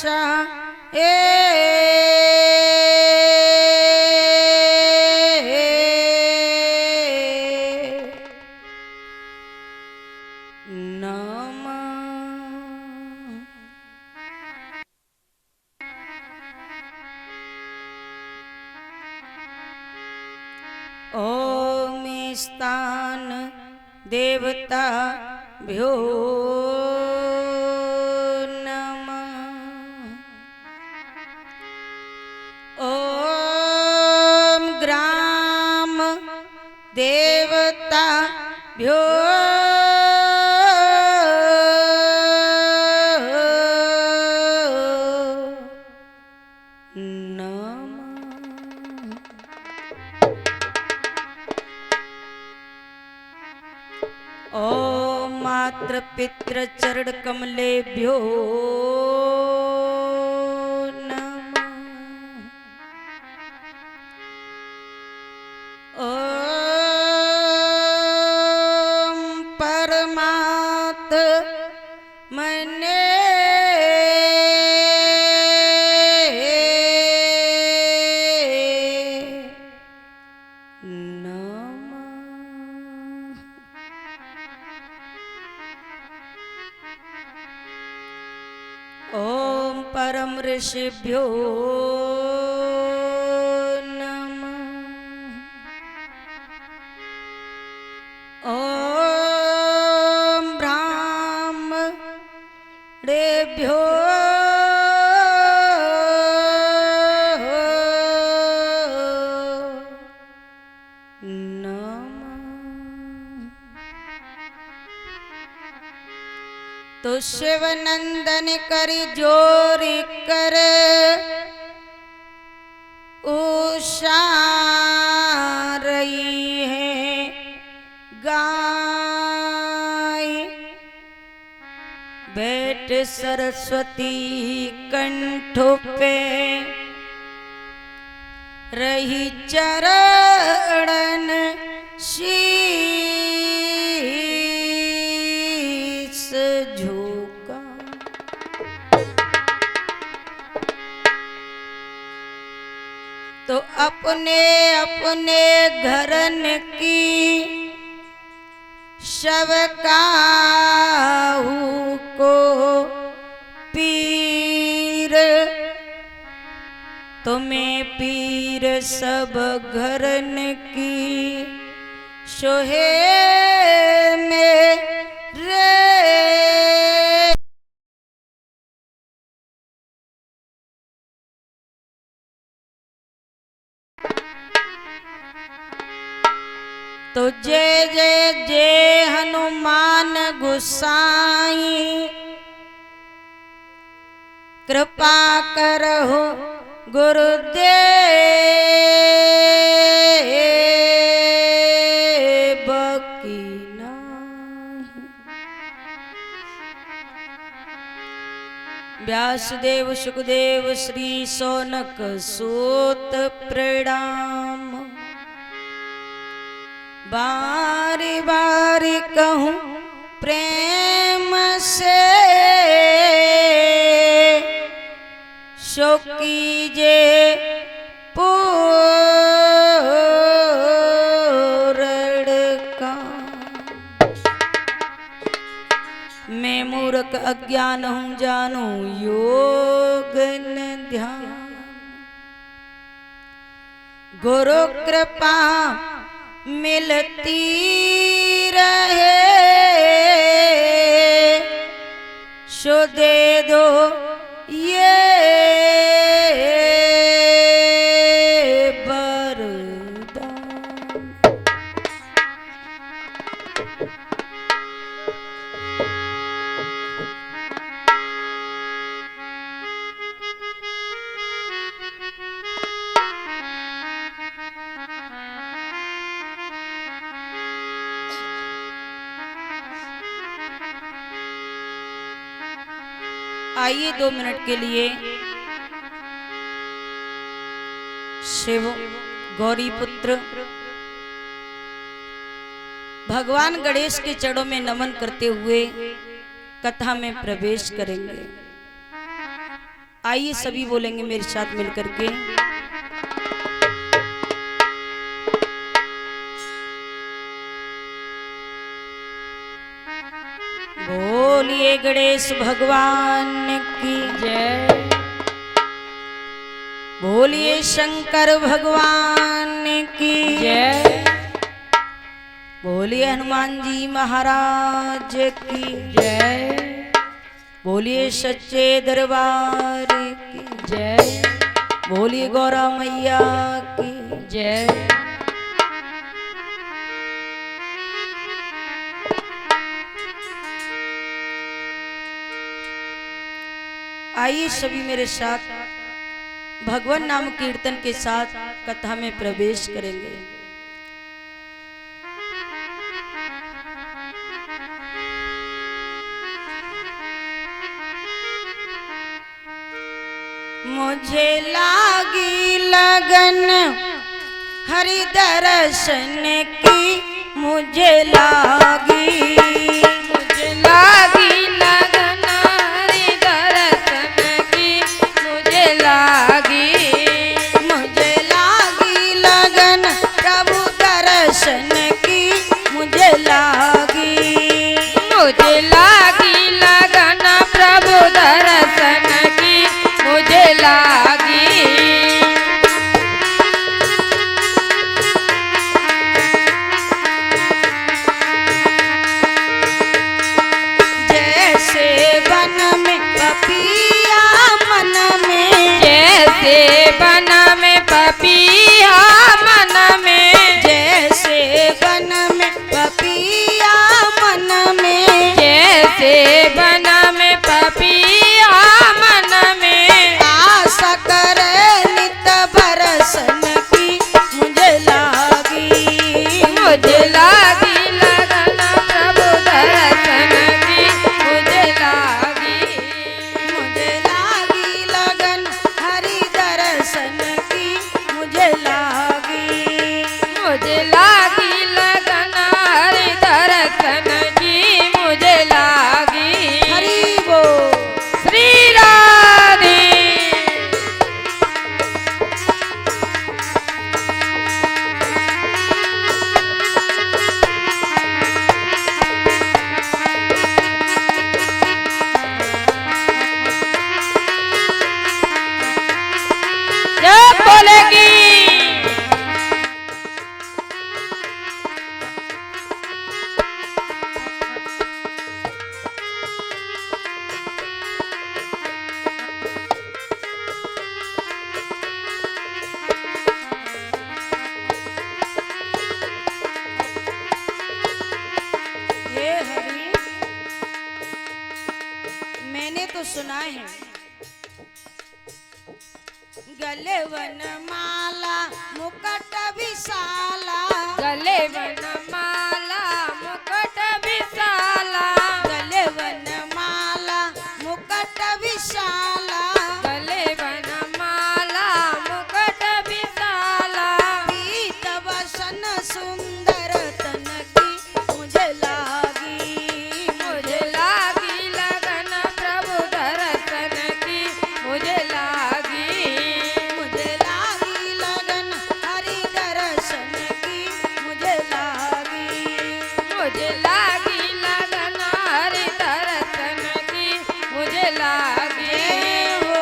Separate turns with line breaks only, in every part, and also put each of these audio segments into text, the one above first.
आशा ओम स्थान देवता भ्यो नमः। ओम ग्राम देवता भ्यो ओम मात्र पितृ चरण कमलेभ्यो नमः। ओम परमात्मने ओम परम ऋषिभ्यो नमः। ओम ब्राह्मणेभ्यो तो शिव नंदन कर जोरी कर उषा रही है गाय। बैठ सरस्वती कंठ पे रही चरण शीस झुका। तो अपने अपने घरन की शव काहू को पीर तुम्हें पीर सब घरन की सोहे मेरे। तो जय जय जय हनुमान गोसाई कृपा करहु गुरुदेव की नाहि। व्यासदेव सुखदेव श्री सौनक सूत प्रणाम। बारी बारी कहूँ प्रेम से सो कीजे पूरण का। मैं मूर्ख अज्ञान हूँ जानू योग न ध्यान। गुरु कृपा मिलती रहे सो दे दो ये वरदान। आइए 2 मिनट के लिए शिव गौरी पुत्र भगवान गणेश के चरणों में नमन करते हुए कथा में प्रवेश करेंगे। आइए सभी बोलेंगे मेरे साथ मिलकर के। बोलिए गणेश भगवान की जय, बोलिए शंकर भगवान की जय, बोलिए हनुमान जी महाराज की जय, बोलिए सच्चे दरबार की जय, बोलिए गौरा मैया की जय। आइए सभी मेरे साथ भगवान नाम कीर्तन के साथ कथा में प्रवेश करेंगे। मुझे लागी लगन हरि दर्शन की, मुझे लागी लगन हरि दर्शन की, मुझे लागी लगन प्रभु दर्शन की, मुझे लागी लगन प्रभु दर्शन की, मुझे लागी। जैसे वन में पपिया मन में, जैसे वन में पपिया मन में, जैसे वन में पपिया मन में, जैसे वन में पपिया मन में, आशा करे नित बरसन की, मुझे लागी लगन प्रभु दर्शन की, मुझे लागी लगन हरि दर्शन की, मुझे लागी लगन हरि दर्शन की, मुझे लागी। हरि बोल श्री राधे। जब बोलेगी हे हरि, मैंने तो सुना है गले वन माला मुकुट विशाला, गले वन माला मुकुट विशाला, गले वन माला मुकुट विशाला, गले वन माला मुकुट विशाला, पीत वसन सुंदर तन की, मुझे लागी लगन प्रभु दर्शन की, मुझे लागी लगन हरि दर्शन की, मुझे लागी लगन हरि दर्शन की, मुझे लागी हो।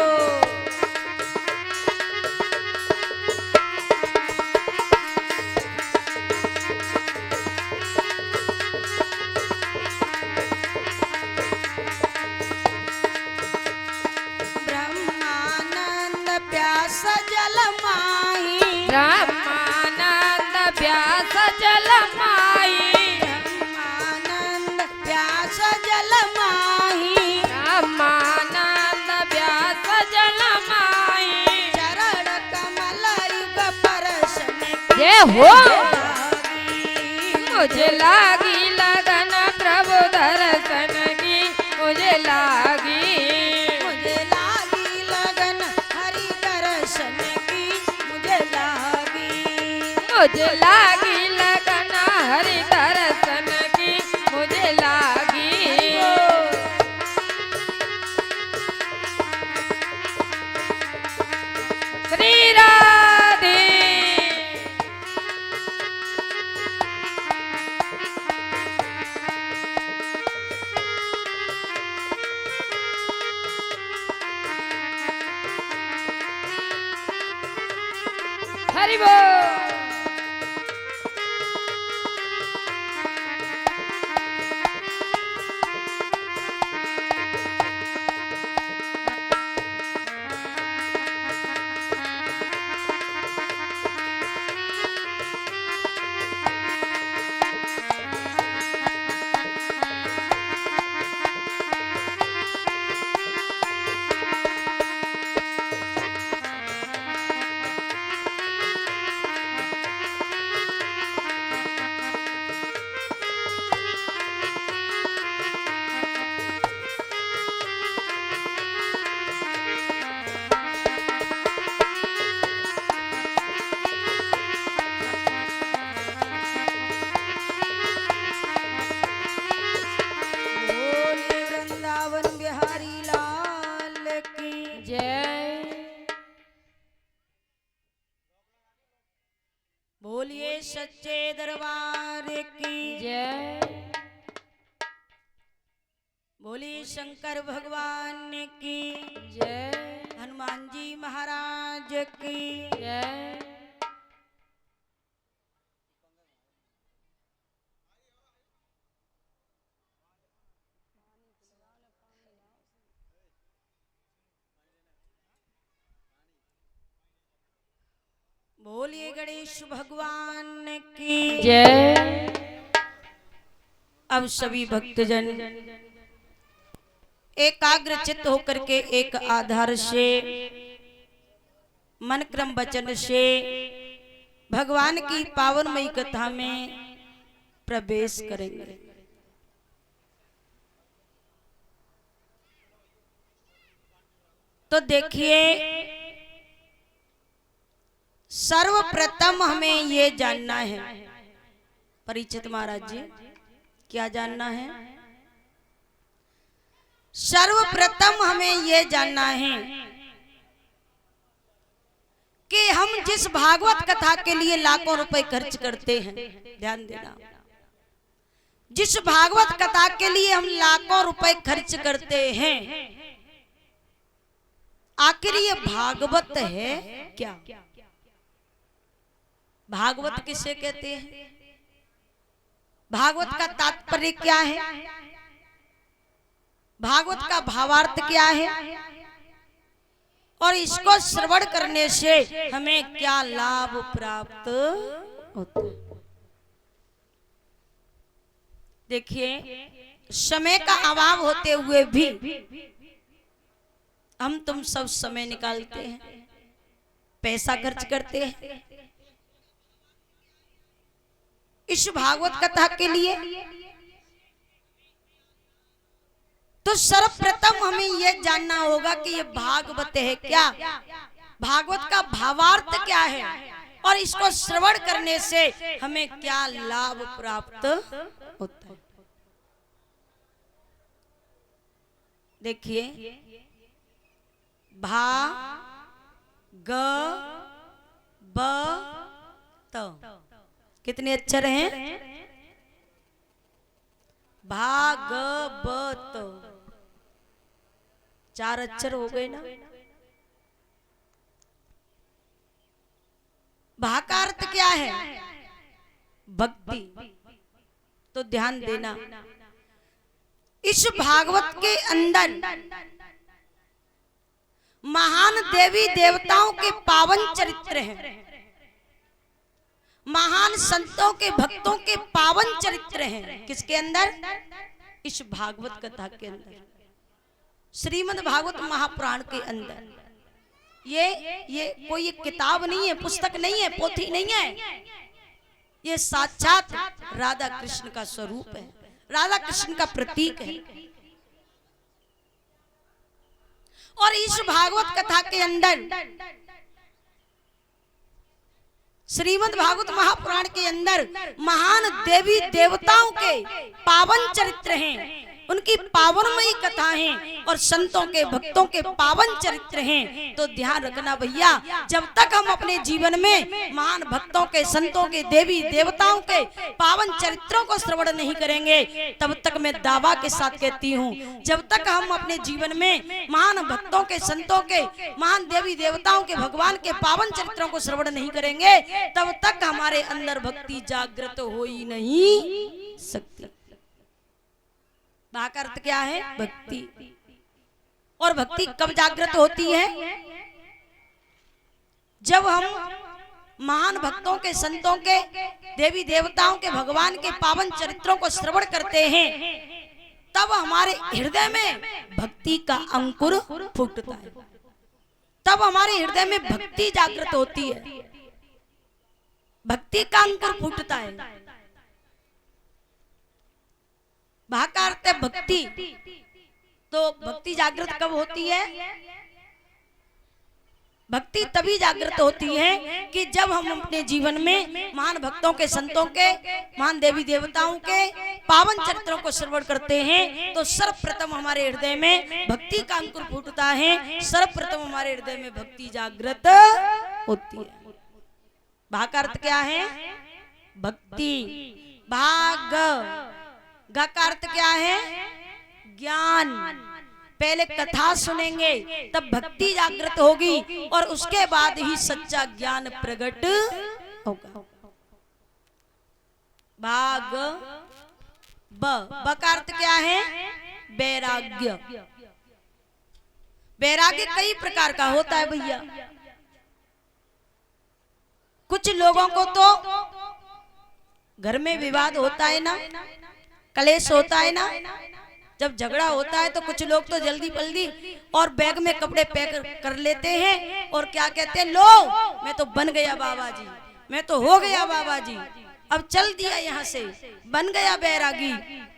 ब्रह्मानंद प्यास जल माही, ब्रह्मानंद प्यास जल माही, ब्रह्मानंद प्यास जल माही, ब्रह्मानंद प्यास जल माही, चरण कमल युग परशन जय हो। मुझे लागी लगन प्रभु दर्शन की, मुझे लागी लगन हरि दर्शन की, मुझे लागी लगन हरि दर्शन की, मुझे लागी।
श्री राधे। हरि बोल।
बोलिए वृंदावन बिहारी लाल की
जय।
बोलिए सच्चे दरबार की
जय।
बोलिए शंकर भगवान की
जय।
हनुमान जी महाराज की
जय।
बोलिए गणेश भगवान की
जय।
अब सभी भक्तजन एकाग्र चित्त होकर के एक आधार से मन क्रम वचन से भगवान की पावनमयी कथा में प्रवेश करेंगे। तो देखिए, सर्वप्रथम हमें ये जानना है, परिचित महाराज जी, क्या जानना है? सर्वप्रथम हमें ये जानना है कि हम जिस भागवत कथा के लिए लाखों रुपए खर्च करते हैं, ध्यान देना, जिस भागवत कथा के लिए हम लाखों रुपए खर्च करते हैं, आखिर ये भागवत है क्या? भागवत किसे कहते हैं? भागवत का तात्पर्य क्या है? भागवत का भावार्थ क्या है? और इसको श्रवण करने से हमें क्या लाभ प्राप्त होता है? देखिए, समय का अभाव होते हुए भी हम तुम सब समय निकालते हैं, पैसा खर्च करते हैं इस भागवत कथा के लिए। तो सर्वप्रथम हमें यह जानना होगा कि ये भागवत है क्या, भागवत का भावार्थ क्या है, और इसको श्रवण करने से हमें क्या लाभ प्राप्त होता है। देखिए, भा ग ब त कितने अक्षर हैं? भागवत, 4 अक्षर हो गए ना। भा का अर्थ क्या है? भक्ति। तो ध्यान देना, इस भागवत के अंदर महान देवी देवताओं के पावन चरित्र हैं, महान संतों के भक्तों के पावन चरित्र हैं। किसके अंदर? इस भागवत कथा के अंदर, श्रीमद् भागवत महापुराण के अंदर। ये कोई किताब नहीं है, पुस्तक नहीं है, पोथी नहीं है, ये साक्षात राधा कृष्ण का स्वरूप है, राधा कृष्ण का प्रतीक है। और इस भागवत कथा के अंदर, श्रीमद् भागवत महापुराण के अंदर महान देवी देवताओं के पावन चरित्र हैं, उनकी पावनमयी कथाएं और संतों के भक्तों के पावन चरित्र हैं। तो ध्यान रखना भैया, जब तक हम अपने जीवन में महान भक्तों के, संतों के, देवी देवताओं के पावन चरित्रों को श्रवण नहीं करेंगे, तब तक मैं दावा के साथ कहती हूँ, जब तक हम अपने जीवन में महान भक्तों के, संतों के, महान देवी देवताओं के, भगवान के पावन चरित्रों को श्रवण नहीं करेंगे, तब तक हमारे अंदर भक्ति जागृत हो ही नहीं सकती। का अर्थ क्या है? भक्ति। और भक्ति कब जागृत होती है? जब हम महान भक्तों के, संतों के, देवी देवताओं के, भगवान के पावन चरित्रों को श्रवण करते हैं, तब हमारे हृदय में भक्ति का अंकुर फूटता है, तब हमारे हृदय में भक्ति जागृत होती है, भक्ति का अंकुर फूटता है। भाकार्थ है भक्ति। तो भक्ति जागृत कब होती है? भक्ति तभी जागृत होती है कि जब हम अपने जीवन में महान भक्तों के, संतों के, महान देवी देवताओं के पावन चरित्रों को श्रवण करते हैं, तो सर्वप्रथम हमारे हृदय में भक्ति का अंकुर फूटता है, सर्वप्रथम हमारे हृदय में भक्ति जागृत होती है। भाकार्थ क्या है? भक्ति। भाग गा का अर्थ क्या है? ज्ञान। पहले कथा सुनेंगे तब भक्ति जागृत होगी और उसके बाद ही सच्चा ज्ञान प्रकट होगा। भाग ब का अर्थ क्या है? वैराग्य। वैराग्य कई प्रकार का होता है भैया। कुछ लोगों को तो घर में विवाद होता है ना, कलेश होता है ना, जब झगड़ा होता है तो कुछ लोग तो जल्दी जल्दी और बैग में कपड़े पैक कर लेते हैं और क्या कहते हैं, लो मैं तो बन गया बाबा जी, मैं तो हो गया बाबा जी, अब चल दिया यहाँ से, बन गया बैरागी,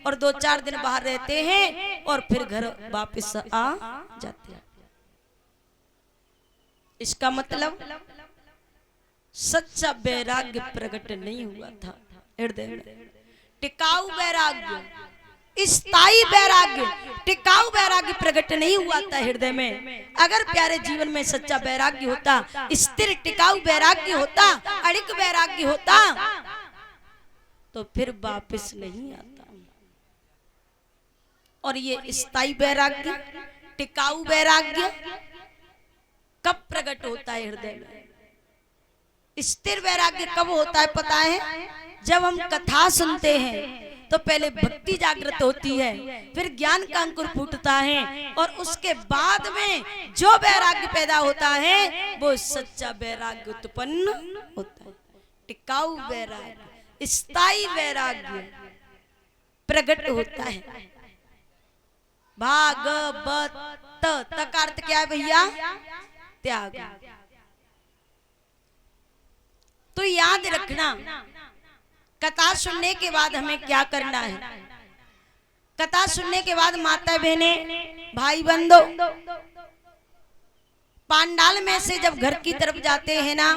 और 2-4 दिन बाहर रहते हैं और फिर घर वापस आ जाते हैं। इसका मतलब सच्चा वैराग्य प्रकट नहीं हुआ था हृदय में। टिकाऊ वैराग्य, स्थायी वैराग्य, टिकाऊ वैराग्य प्रकट नहीं हुआ था हृदय में। अगर प्यारे जीवन में सच्चा वैराग्य होता, स्थिर टिकाऊ वैराग्य होता, अड़िक वैराग्य होता, तो फिर वापस नहीं आता। और ये स्थायी वैराग्य, टिकाऊ वैराग्य कब प्रकट होता है हृदय में? स्थिर वैराग्य कब होता है पता है? जब हम कथा सुनते हैं तो पहले भक्ति जागृत होती है, फिर ज्ञान का अंकुर फूटता है और उसके बाद में जो वैराग्य पैदा होता है वो सच्चा वैराग्य उत्पन्न होता है। टिकाऊ वैराग्य, स्थायी वैराग्य प्रकट होता है। भागवत का अर्थ क्या है भैया? त्याग। तो याद रखना, कथा सुनने के बाद हमें क्या करना है? कथा सुनने के बाद माता बहने, भाई बंधु, पांडाल में से जब घर की तरफ जाते हैं ना,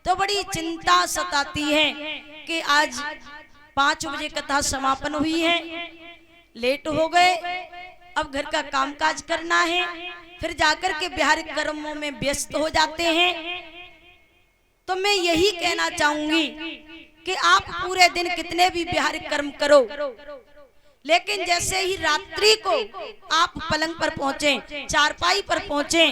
तो बड़ी चिंता सताती है कि आज 5 बजे कथा समापन हुई है, लेट हो गए, अब घर का कामकाज करना है, फिर जाकर के व्यवहारिक कर्मों में व्यस्त हो जाते हैं। तो मैं यही कहना चाहूंगी कि आप पूरे दिन कितने भी व्यवहारिक कर्म करो, लेकिन जैसे ही रात्रि को आप पलंग पर पहुंचे, चारपाई पर पहुंचे,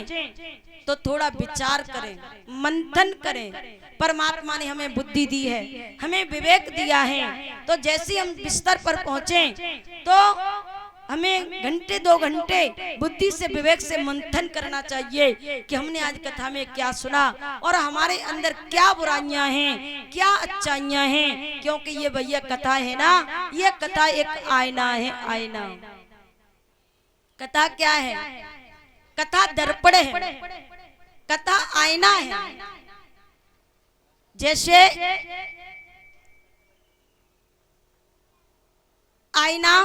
तो थोड़ा विचार करें, मंथन करें। परमात्मा ने हमें बुद्धि दी है, हमें विवेक दिया है, तो जैसे हम बिस्तर पर पहुंचे तो हमें 1-2 घंटे बुद्धि से, विवेक से मंथन करना चाहिए कि हमने आज कथा में क्या सुना और हमारे अंदर क्या बुराइयां हैं, क्या अच्छाइयां हैं। क्योंकि ये भैया कथा है ना, ये कथा एक आईना है, आईना। कथा क्या है? कथा दर्पण है, कथा आईना है। जैसे आईना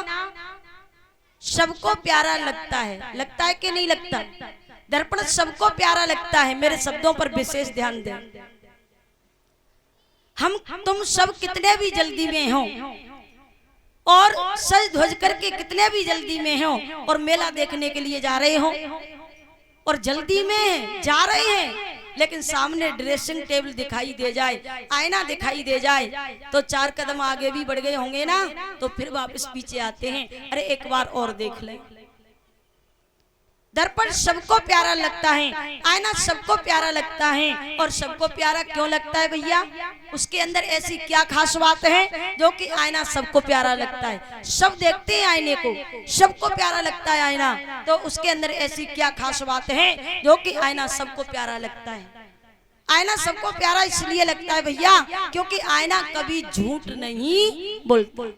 सबको प्यारा लगता है कि नहीं लगता? दर्पण सबको प्यारा लगता है। मेरे शब्दों पर विशेष ध्यान दें। हम तुम सब कितने भी जल्दी में हो, और सज ध्वज करके कितने भी जल्दी में हो और मेला देखने के लिए जा रहे हो और जल्दी में जा रहे हैं, लेकिन सामने ड्रेसिंग टेबल दिखाई दे जाए, आईना दिखाई दे जाए, तो 4 कदम आगे भी बढ़ गए होंगे ना, तो फिर वापस पीछे आते हैं, अरे एक बार और देख लें। दर्पण सबको प्यारा लगता है, आईना सबको प्यारा लगता है, और सबको प्यारा क्यों लगता है भैया? उसके अंदर ऐसी क्या खास बात है जो कि आईना सबको प्यारा लगता है? सब देखते हैं आईने को, सबको प्यारा लगता है आईना, तो उसके अंदर ऐसी क्या खास बात है जो कि आईना सबको प्यारा लगता है? आईना सबको प्यारा इसलिए लगता है भैया क्योंकि आईना कभी झूठ नहीं बोलता,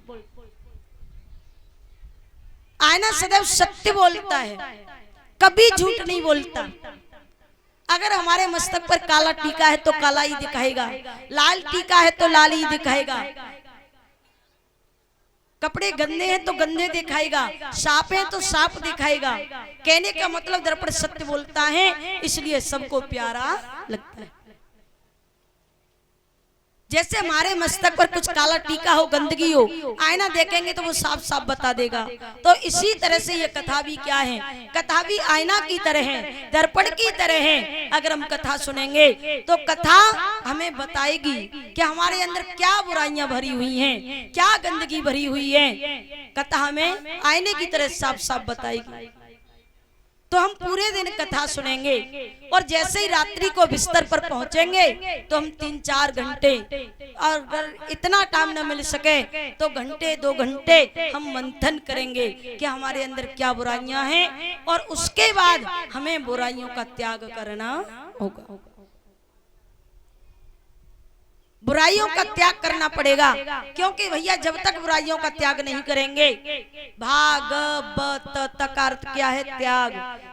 आईना सदैव सत्य बोलता है, कभी झूठ नहीं बोलता। अगर हमारे मस्तक पर काला टीका है तो काला ही दिखाएगा, लाल टीका है तो लाल ही दिखाएगा, कपड़े गंदे हैं तो गंदे दिखाएगा, साफ है तो साफ दिखाएगा। कहने का मतलब दर्पण सत्य बोलता है, इसलिए सबको प्यारा लगता है। जैसे हमारे मस्तक पर कुछ काला टीका हो, गंदगी हो, आईना देखेंगे तो वो साफ साफ बता देगा। तो इसी तरह से ये कथा भी क्या है? कथा भी आईना की तरह है, दर्पण की तरह है। अगर हम कथा सुनेंगे तो कथा हमें बताएगी कि हमारे अंदर क्या बुराइयां भरी हुई हैं, क्या गंदगी भरी हुई है। कथा हमें आईने की तरह साफ साफ बताएगी। तो हम पूरे दिन कथा सुनेंगे और जैसे ही रात्रि को बिस्तर पर पहुंचेंगे तो हम 3-4 घंटे, और अगर इतना टाइम न मिल सके तो घंटे 2 घंटे हम मंथन करेंगे कि हमारे अंदर क्या बुराइयां हैं, और उसके बाद हमें बुराइयों का त्याग करना होगा। बुराइयों का त्याग करना पड़ेगा, क्योंकि भैया जब तक बुराइयों का त्याग नहीं करेंगे, भागवत तक अर्थ क्या है? त्याग।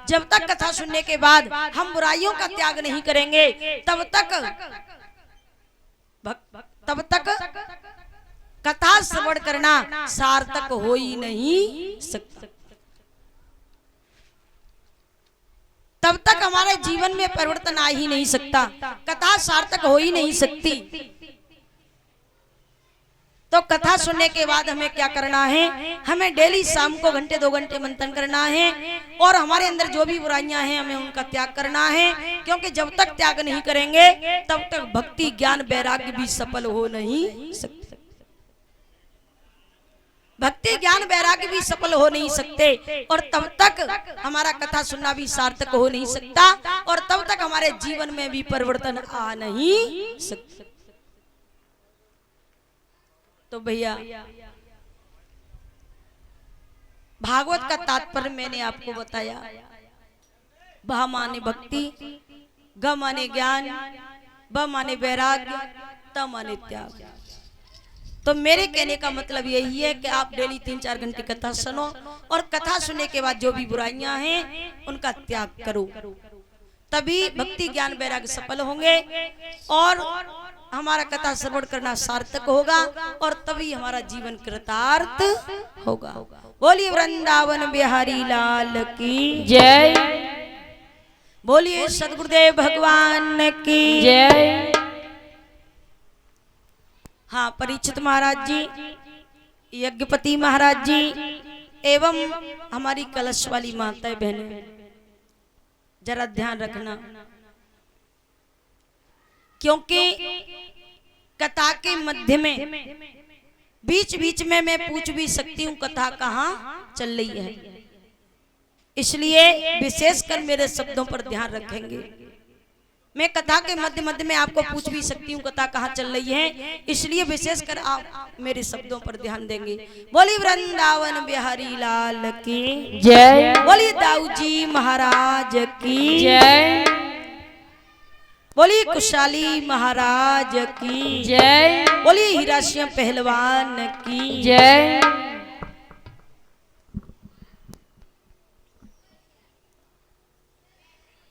जब तक कथा सुनने के बाद हम बुराइयों का त्याग नहीं करेंगे तब तक कथा श्रवण करना सार्थक हो ही नहीं सकता। तब तक हमारे जीवन में परिवर्तन आ ही नहीं सकता, कथा सार्थक हो ही नहीं सकती। तो कथा सुनने के बाद हमें क्या करना है? हमें डेली शाम को घंटे 2 घंटे मंथन करना है, और हमारे अंदर जो भी बुराइयां हैं हमें उनका त्याग करना है, क्योंकि जब तक त्याग नहीं करेंगे तब तक भक्ति ज्ञान वैराग्य भी सफल हो नहीं सकते। भक्ति ज्ञान वैराग्य भी सफल हो नहीं सकते, और तब तक हमारा कथा सुनना भी सार्थक हो नहीं सकता, और तब तक हमारे जीवन में भी परिवर्तन आ नहीं सकता। तो भैया भागवत का तात्पर्य मैंने आपको बताया। भा माने भक्ति, ग माने ज्ञान, ब माने वैराग्य, त माने त्याग। तो मेरे कहने का मतलब यही है कि आप डेली 3-4 घंटे कथा सुनो, और कथा सुनने के बाद जो भी बुराइयां हैं उनका त्याग करो, तभी भक्ति ज्ञान वैराग्य सफल होंगे, और हमारा कथा श्रवण करना सार्थक होगा, और तभी हमारा जीवन कृतार्थ होगा। बोलिए वृंदावन बिहारी लाल की
जय,
बोलिए सदगुरुदेव भगवान की
जय।
हाँ, परीक्षित महाराज जी, यज्ञपति महाराज जी एवं हमारी कलश वाली माताएं बहनें, जरा ध्यान रखना, क्योंकि कथा के मध्य में बीच बीच में मैं पूछ भी सकती हूँ कथा कहाँ चल रही है, इसलिए विशेषकर मेरे शब्दों पर ध्यान रखेंगे। मैं कथा के मध्य मध्य में आपको पूछ भी सकती हूँ कथा कहाँ चल रही है, इसलिए विशेषकर आप मेरे शब्दों पर ध्यान देंगे। बोली वृंदावन बिहारी लाल की
जय,
बोली दाऊ जी महाराज की
जय,
बोली कुशाली महाराज की
जय,
बोली हीरा सिंह पहलवान की
जय।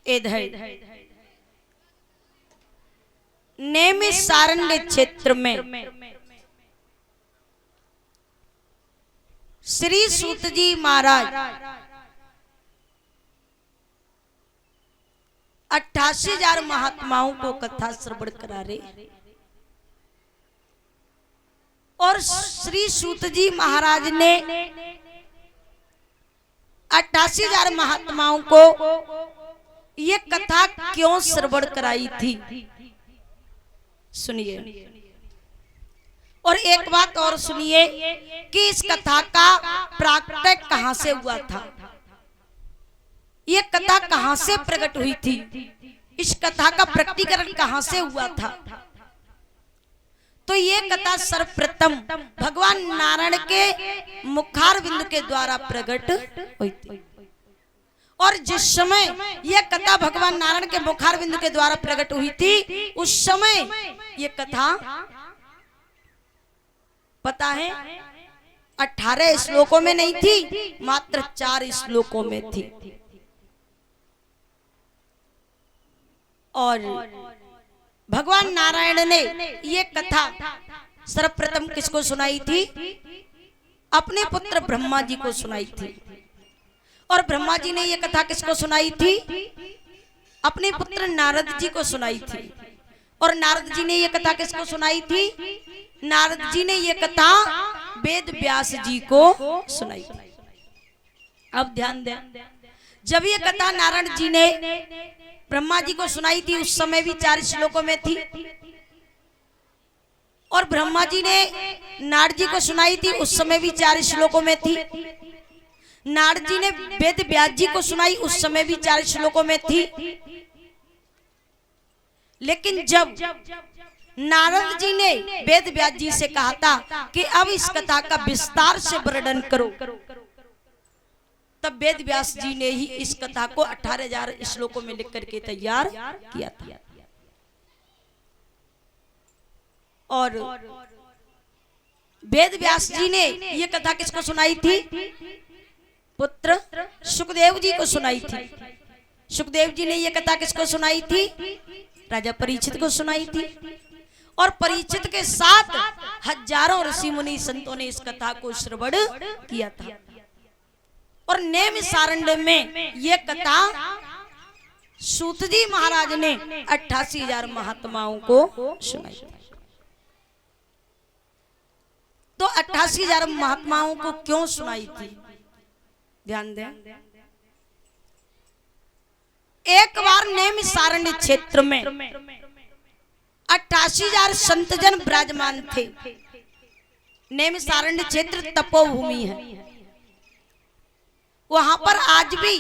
इधर नेमिष सारण्य क्षेत्र में श्री सूत जी महाराज 88,000 महात्माओं को कथा श्रवण करा रहे, और श्री सूत जी महाराज ने 88,000 महात्माओं को ये कथा क्यों श्रवण कराई थी, सुनिए। और एक बात और सुनिए कि इस कथा का प्राकट्य कहां से हुआ था, ये कथा कहां से प्रकट हुई थी, इस कथा का प्रकटीकरण कहां से हुआ था। तो ये कथा सर्वप्रथम भगवान नारायण के मुखार बिंदु के द्वारा प्रकट हुई थी। और जिस समय यह कथा भगवान नारायण के मुखार बिंदु के द्वारा प्रकट हुई थी, उस समय ये कथा पता है 18 श्लोकों में नहीं थी, मात्र 4 श्लोकों में थी। और भगवान नारायण ने ये कथा सर्वप्रथम किसको सुनाई थी, अपने पुत्र ब्रह्मा जी को सुनाई थी। और ब्रह्मा जी ने ये कथा किसको सुनाई थी, अपने पुत्र नारद जी को सुनाई थी। और नारद जी ने ये कथा किसको सुनाई थी, नारद जी ने ये कथा वेद व्यास जी को सुनाई थी। अब ध्यान दें, जब ये कथा नारायण जी ने ब्रह्मा जी को सुनाई थी, उस समय भी 4 श्लोकों में थी। और ब्रह्मा जी ने नारद जी को सुनाई थी, उस समय भी 4 श्लोकों में थी। नारद जी ने वेद व्यास जी को सुनाई, उस समय भी 4 श्लोकों में थी। लेकिन जब नारद जी ने वेद व्यास जी से कहा था कि अब इस कथा का विस्तार से वर्णन करो, तब वेद व्यास जी ने ही इस कथा को 18,000 श्लोकों में लिख करके तैयार किया था। और वेद व्यास जी ने ये कथा किसको सुनाई थी, पुत्र सुखदेव जी को सुनाई थी। सुखदेव जी ने ये कथा किसको सुनाई थी, राजा परीक्षित को सुनाई थी। और परीक्षित के साथ हजारों ऋषि मुनि संतों ने इस कथा को श्रवण किया था। और नेम सारण्य में ये कथा सूत जी महाराज ने 88,000 महात्माओं को सुनाई। तो 88,000 महात्माओं को क्यों सुनाई थी, ध्यान दें। एक बार नेम सारण्य क्षेत्र में 88,000 संतजन विराजमान थे। नेम सारण्य क्षेत्र तपोभूमि है, वहां पर आज भी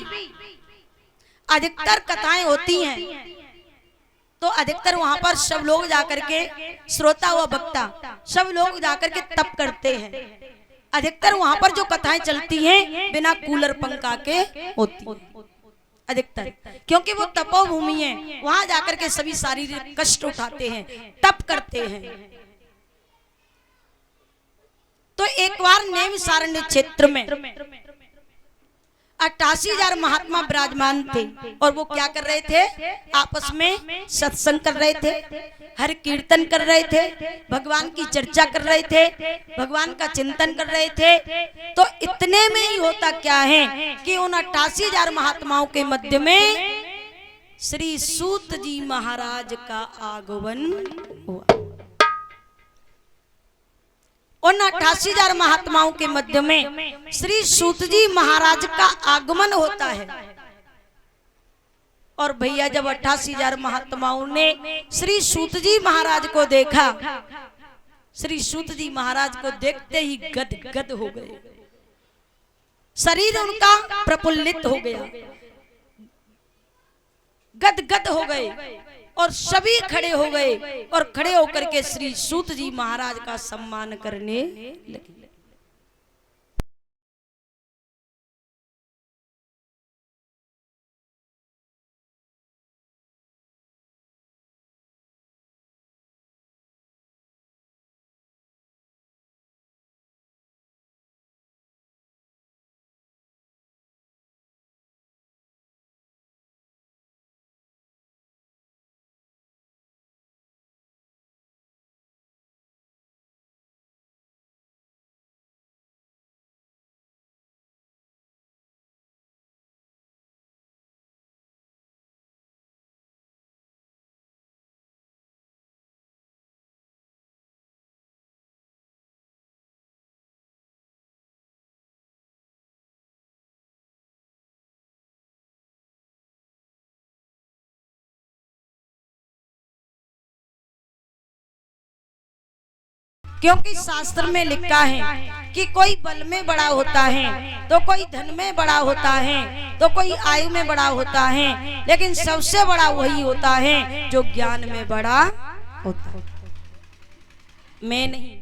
अधिकतर कथाएं होती हैं। तो अधिकतर वहां पर सब लोग जाकर के, श्रोता व वक्ता सब लोग जाकर के तप करते हैं। अधिकतर वहां पर जो कथाएं चलती हैं बिना कूलर पंखा के होती हैं अधिकतर, क्योंकि वो तपोभूमि है, वहां जाकर के सभी शारीरिक कष्ट उठाते हैं, तप करते हैं। तो एक बार नेम सारण्य क्षेत्र में 88,000 महात्मा विराजमान थे। और वो क्या कर रहे थे, आपस में सत्संग कर रहे थे, हर कीर्तन कर रहे थे, भगवान की चर्चा कर रहे थे, भगवान का चिंतन कर रहे थे। तो इतने में ही होता क्या है कि उन 88,000 महात्माओं के मध्य में श्री सूत जी महाराज का आगमन हुआ। उन 88,000 महात्माओं के मध्य में श्री सूत जी महाराज का आगमन होता है। और भैया जब 88,000 महात्माओं ने श्री सूत जी महाराज को देखा, श्री सूत जी महाराज को देखते ही गदगद हो गए, शरीर उनका प्रफुल्लित हो गया, गदगद हो गए। और सभी खड़े हो गए और खड़े होकर के श्री सूत जी महाराज का सम्मान करने लगे। क्योंकि शास्त्र में लिखा है कि कोई बल में बड़ा होता है, तो कोई धन में बड़ा होता है, तो कोई आयु में बड़ा होता है, लेकिन सबसे बड़ा वही होता है जो ज्ञान में बड़ा होता है। मैं नहीं,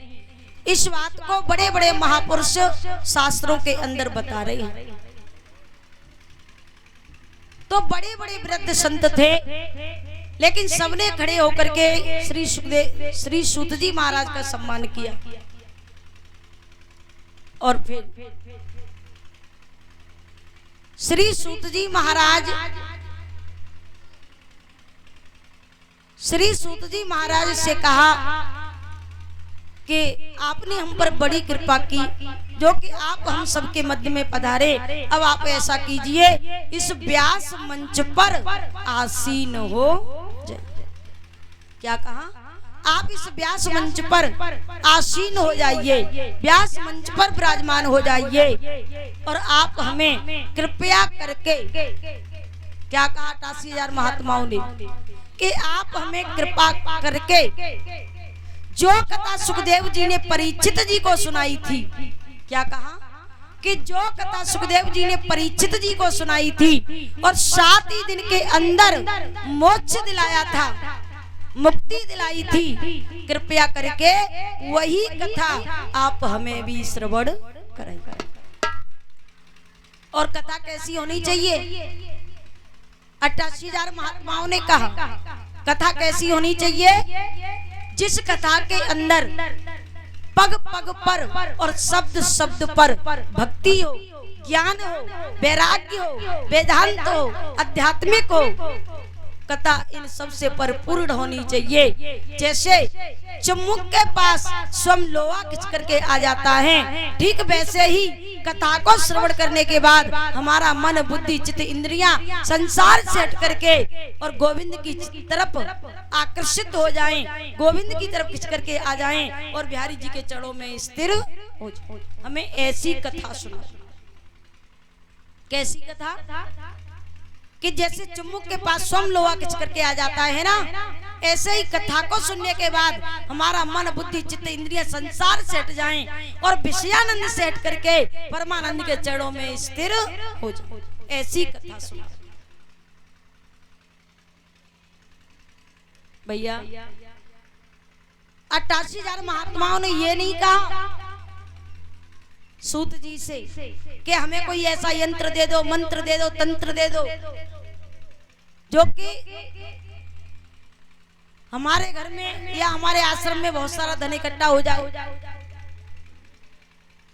इस बात को बड़े बड़े महापुरुष शास्त्रों के अंदर बता रहे हैं। तो बड़े बड़े वृद्ध संत थे, लेकिन सबने खड़े होकर के श्री सूत जी महाराज का सम्मान किया। और फिर श्री सूत जी महाराज से कहा कि आपने हम पर बड़ी कृपा की, जो कि आप हम सबके मध्य में पधारे। अब आप ऐसा कीजिए, इस व्यास मंच पर आसीन हो जाइए। क्या कहा? आप इस व्यास मंच पर आसीन हो जाइए, व्यास मंच पर विराजमान हो जाइए, और आप हमें कृपया करके, क्या कहा 88,000 महात्माओं ने, कि आप हमें कृपा करके जो कथा सुखदेव जी ने परीक्षित जी को सुनाई थी, क्या कहा? कि जो कथा सुखदेव जी ने परीक्षित जी को सुनाई थी और 7 ही दिन के अंदर मोक्ष दिलाया था, मुक्ति दिलाई थी, कृपया करके वही कथा आप हमें भी श्रवण कराइए। और कथा कैसी होनी चाहिए? 88,000 महात्माओं ने कहा कथा कैसी होनी चाहिए? जिस कथा के अंदर पग पग पर और शब्द शब्द पर भक्ति हो, ज्ञान हो, वैराग्य हो, वेदांत हो, आध्यात्मिक हो, कथा इन सबसे परिपूर्ण होनी चाहिए। जैसे चुम्मुक के पास स्वयं लोहा खिंच करके आ जाता है, ठीक वैसे ही कथा को श्रवण करने के बाद हमारा मन, बुद्धि, चित्त, इंद्रियां संसार से हट करके और गोविंद की तरफ आकर्षित हो जाएं, गोविंद की तरफ खिंच करके आ जाएं और बिहारी जी के चरणों में स्थिर हो जाएं। हमें ऐसी कथा सुना। कैसी कथा? कि जैसे चुम्मुक के पास स्वयं लोहा खिंच करके आ जाता है ना, ऐसे ही कथा को सुनने के बाद हमारा मन, बुद्धि, चित्त, इंद्रिय संसार से हट जाएं और विषयानंद से हट करके परमानंद के चरणों में स्थिर हो जाए। ऐसी कथा सुना भैया। 88,000 महात्माओं ने ये नहीं कहा सूत जी से कि हमें कोई ऐसा यंत्र दे दो, मंत्र दे दो, तंत्र दे दो जो कि हमारे घर में या हमारे आश्रम में बहुत सारा धन इकट्ठा हो जाए।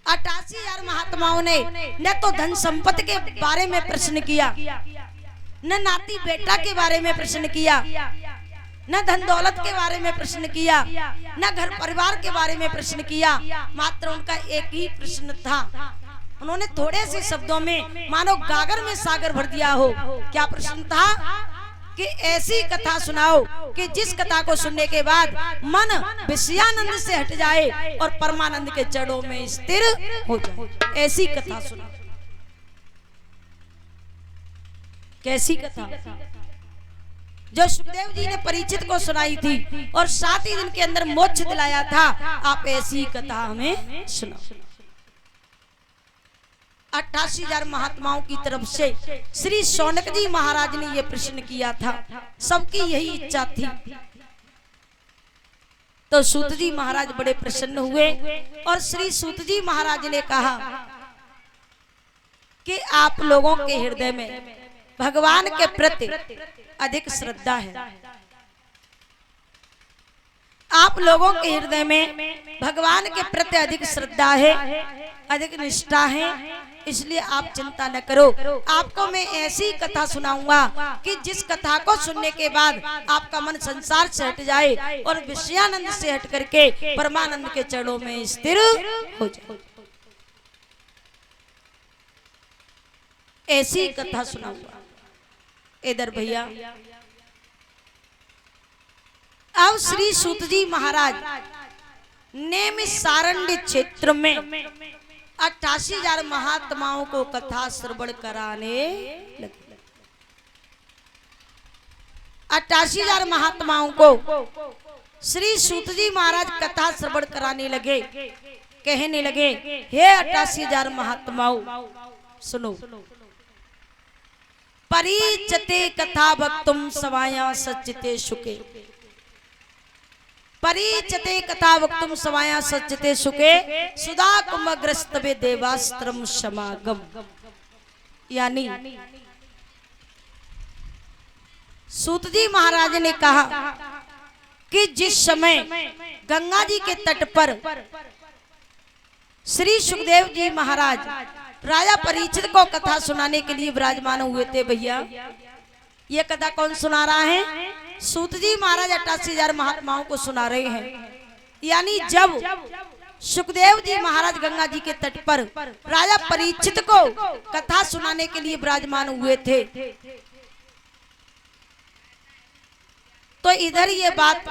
88,000 महात्माओं ने न तो धन संपत्ति के बारे में प्रश्न किया, न नाती बेटा के बारे में प्रश्न किया, न धन दौलत के बारे में प्रश्न किया, न घर परिवार के बारे में प्रश्न किया। मात्र उनका एक ही प्रश्न था। उन्होंने थोड़े से शब्दों में मानो गागर में सागर भर दिया हो। क्या प्रश्न था? कि ऐसी कथा सुनाओ कि जिस कथा को सुनने के बाद मन विषयानंद से हट जाए और परमानंद के चरणों में स्थिर हो जाए। ऐसी कथा सुनाओ। कैसी कथा? जो सुखदेव जी ने परीक्षित को सुनाई थी और 7 ही दिन के अंदर मोक्ष दिलाया था। आप ऐसी कथा हमें सुनाओ। 88,000 महात्माओं की तरफ से श्री शौनक जी महाराज ने यह प्रश्न किया था। सबकी यही इच्छा थी। तो सूत जी महाराज बड़े प्रसन्न हुए और श्री सूत जी महाराज ने कहा कि आप लोगों के हृदय में भगवान के प्रति अधिक श्रद्धा है। आप लोगों के हृदय में भगवान के प्रति अधिक श्रद्धा है, अधिक निष्ठा है, इसलिए आप चिंता न करो। आपको मैं ऐसी कथा सुनाऊंगा कि जिस कथा को सुनने के बाद आपका मन संसार से हट जाए और विषयानंद से हट करके परमानंद के चरणों में स्थिर हो जाए। ऐसी कथा सुनाऊंगा। इधर भैया, अब श्री सूत जी महाराज नैमिषारण्य क्षेत्र में 88,000 महात्माओं को कथा श्रवण कराने लगे। 88,000 महात्माओं को श्री सूत जी महाराज कथा श्रवण कराने लगे, कहने लगे, हे 88,000 महात्माओं सुनो। परिचते कथा वक्तुम सवाया सच्चिते सुखे, परिचते कथा वक्तुम सवाया सच्चिते सुखे, सुधा कुमग्रस्तवे देवास्त्रम समागम। यानी सूत जी महाराज ने कहा कि जिस समय गंगा जी के तट पर श्री सुखदेव जी महाराज राजा परीक्षित को कथा सुनाने के लिए विराजमान हुए थे। भैया ये कथा कौन सुना रहा है? सूत जी महाराज 88,000 महात्माओं को सुना रहे हैं। यानी जब सुखदेव जी महाराज गंगा जी के तट पर राजा परीक्षित को कथा सुनाने के लिए विराजमान हुए थे, तो इधर ये बात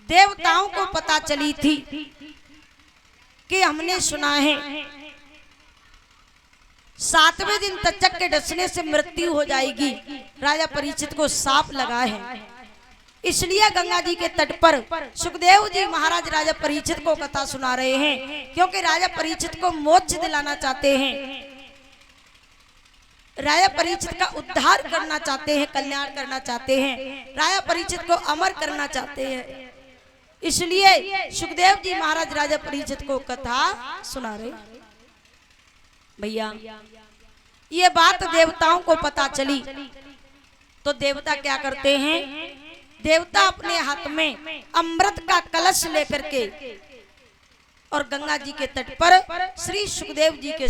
देवताओं को पता चली थी कि हमने सुना है 7वें दिन तक्षक के डसने से मृत्यु हो जाएगी। राजा परीक्षित को साप लगा है, इसलिए गंगा जी के तट पर सुखदेव जी महाराज राजा परीक्षित को कथा सुना रहे हैं, क्योंकि राजा परीक्षित को मोक्ष दिलाना चाहते हैं, राजा परीक्षित का उद्धार करना चाहते हैं, कल्याण करना चाहते हैं, राजा परीक्षित को अमर करना चाहते हैं। इसलिए सुखदेव जी महाराज राजा परीक्षित को कथा सुना रहे। भैया ये बात देवताओं को पता चली तो देवता क्या करते हैं? देवता अपने हाथ में अमृत का कलश लेकर के और गंगा जी के तट पर श्री सुखदेव जी के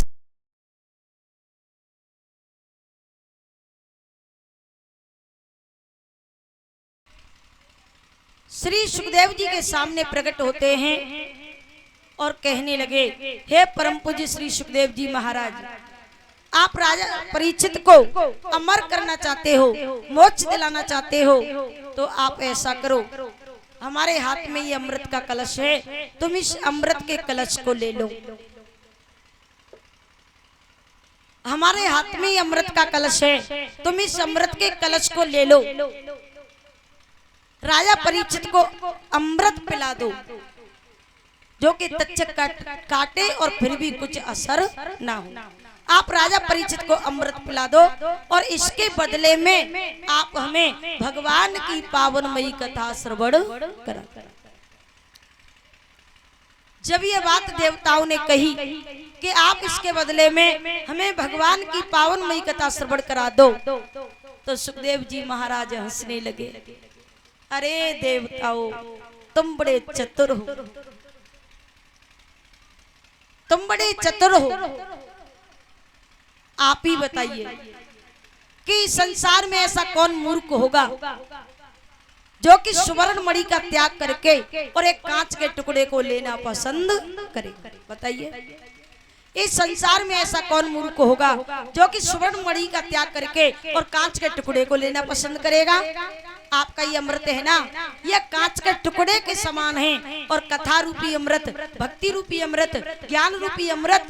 श्री सुखदेव जी के सामने प्रकट होते हैं और कहने लगे, हे परम पूज्य श्री सुखदेव जी महाराज, आप राजा परीक्षित को अमर करना चाहते हो, मोक्ष दिलाना चाहते हो, तो आप ऐसा करो, हमारे हाथ में ये अमृत का कलश है, तुम इस अमृत के कलश को ले लो। हमारे हाथ में ये अमृत का कलश है, तुम इस अमृत के कलश को ले लो, राजा परीक्षित को अमृत पिला दो, जो कि तक्षक काटे और फिर भी कुछ असर ना हो। आप राजा परीक्षित को अमृत पिला दो और इसके बदले में आप हमें भगवान की पावनमयी कथा श्रवण करा। जब ये बात देवताओं ने कही कि आप इसके बदले में हमें भगवान की पावनमयी कथा श्रवण करा दो, तो सुखदेव जी महाराज हंसने लगे। अरे देवताओं, तुम बड़े चतुर हो, तुम बड़े चतुर हो। आप ही बताइए कि संसार में ऐसा कौन मूर्ख होगा जो कि सुवर्ण मणि का त्याग करके और एक कांच के टुकड़े को लेना पसंद करे? बताइए, इस संसार में ऐसा कौन मूर्ख होगा जो कि सुवर्ण मणि का त्याग करके और कांच के टुकड़े को लेना पसंद करेगा? आपका ये अमृत है ना, यह कांच के टुकड़े के समान है, और कथा रूपी अमृत, भक्ति रूपी अमृत, ज्ञान रूपी अमृत,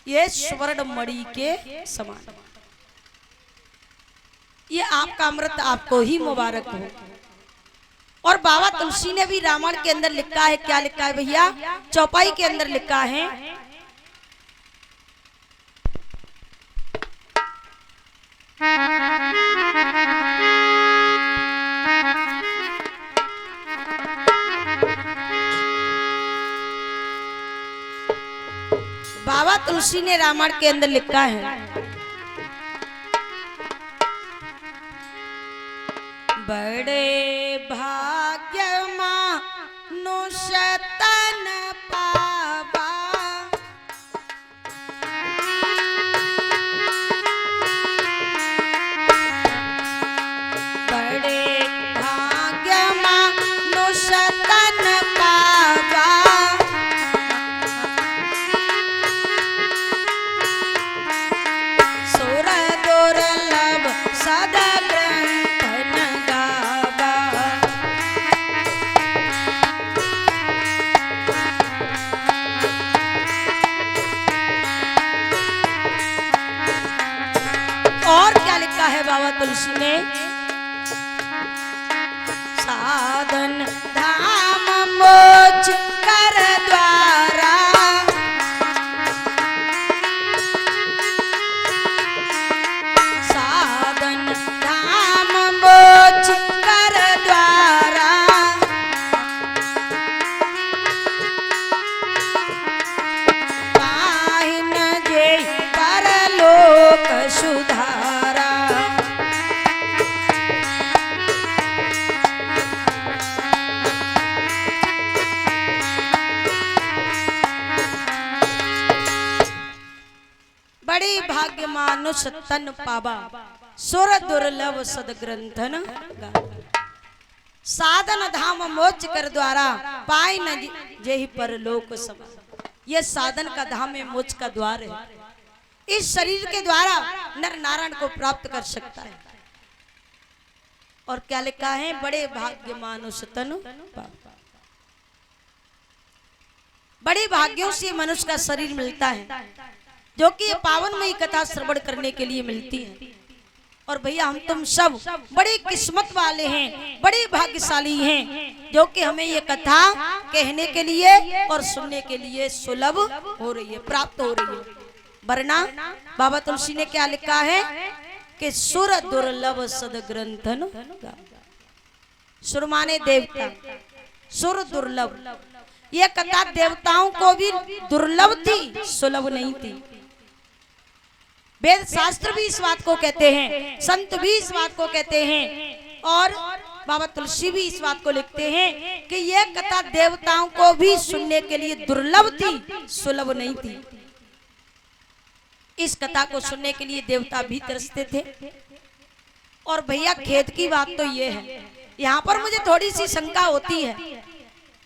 ये स्वर्ण मणि के समान। ये आपका अमृत आपको ही मुबारक हो। और बाबा तुलसी ने भी रामायण के अंदर लिखा है, क्या लिखा है भैया? चौपाई के अंदर लिखा है, बाबा तुलसी ने रामायण के अंदर लिखा है, बड़े भाग्य मनुष्य तन पावा, बड़े भाग्य मनुष्य तन पावा, सुर दुर्लभ सदा ग्रंथन गावा। और क्या लिखा है बाबा तुलसी ने? सा मानुष तन पावा सुर दुर्लभ सदग्रंथन गावा। साधन धाम मोच कर द्वारा पाए न जेहि परलोक समा। ये साधन का धाम है, मोच का द्वार है। इस शरीर के द्वारा नर नारायण को प्राप्त कर सकता है। और क्या लिखा है, बड़े भाग्य मानुष तनु पावा। बड़े भाग्यों से मनुष्य का शरीर मिलता है, जो कि ये पावनमयी कथा श्रवण करने के लिए मिलती है। और भैया हम तुम सब बड़ी किस्मत वाले हैं, बड़े भाग्यशाली हैं, जो कि हमें ये कथा कहने के लिए और सुनने के लिए सुलभ हो रही है, प्राप्त हो रही है। वरना बाबा तुलसी ने क्या लिखा है कि सुर दुर्लभ सदग्रंथन। सुर माने देवता, सुर दुर्लभ। ये कथा देवताओं को भी दुर्लभ थी, सुलभ नहीं थी। वेद शास्त्र भी इस बात को कहते हैं, संत भी इस बात को कहते हैं, और बाबा तुलसी भी इस बात को लिखते हैं कि यह कथा देवताओं को भी सुनने के लिए दुर्लभ थी, सुलभ नहीं थी। इस कथा को सुनने के लिए देवता भी तरसते थे। और भैया खेद की बात तो यह है, यहाँ पर मुझे थोड़ी सी शंका होती है,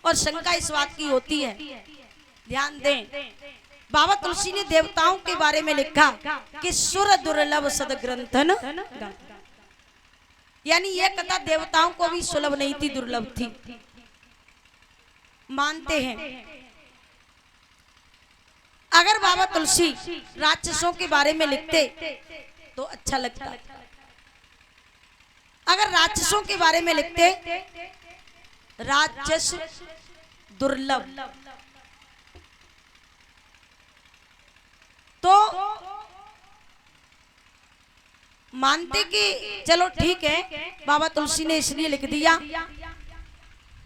और शंका इस बात की होती है, ध्यान दें। बाबा तुलसी ने देवताओं के बारे में लिखा कि सुर दुर्लभ सदग्रंथन, यानी यह कथा देवताओं को भी सुलभ नहीं थी, दुर्लभ थी। मानते हैं अगर बाबा तुलसी राक्षसों के बारे में लिखते तो अच्छा लगता। अगर राक्षसों के बारे में लिखते, राक्षस दुर्लभ, तो मानते कि चलो ठीक है, बाबा तुलसी ने इसलिए लिख दिया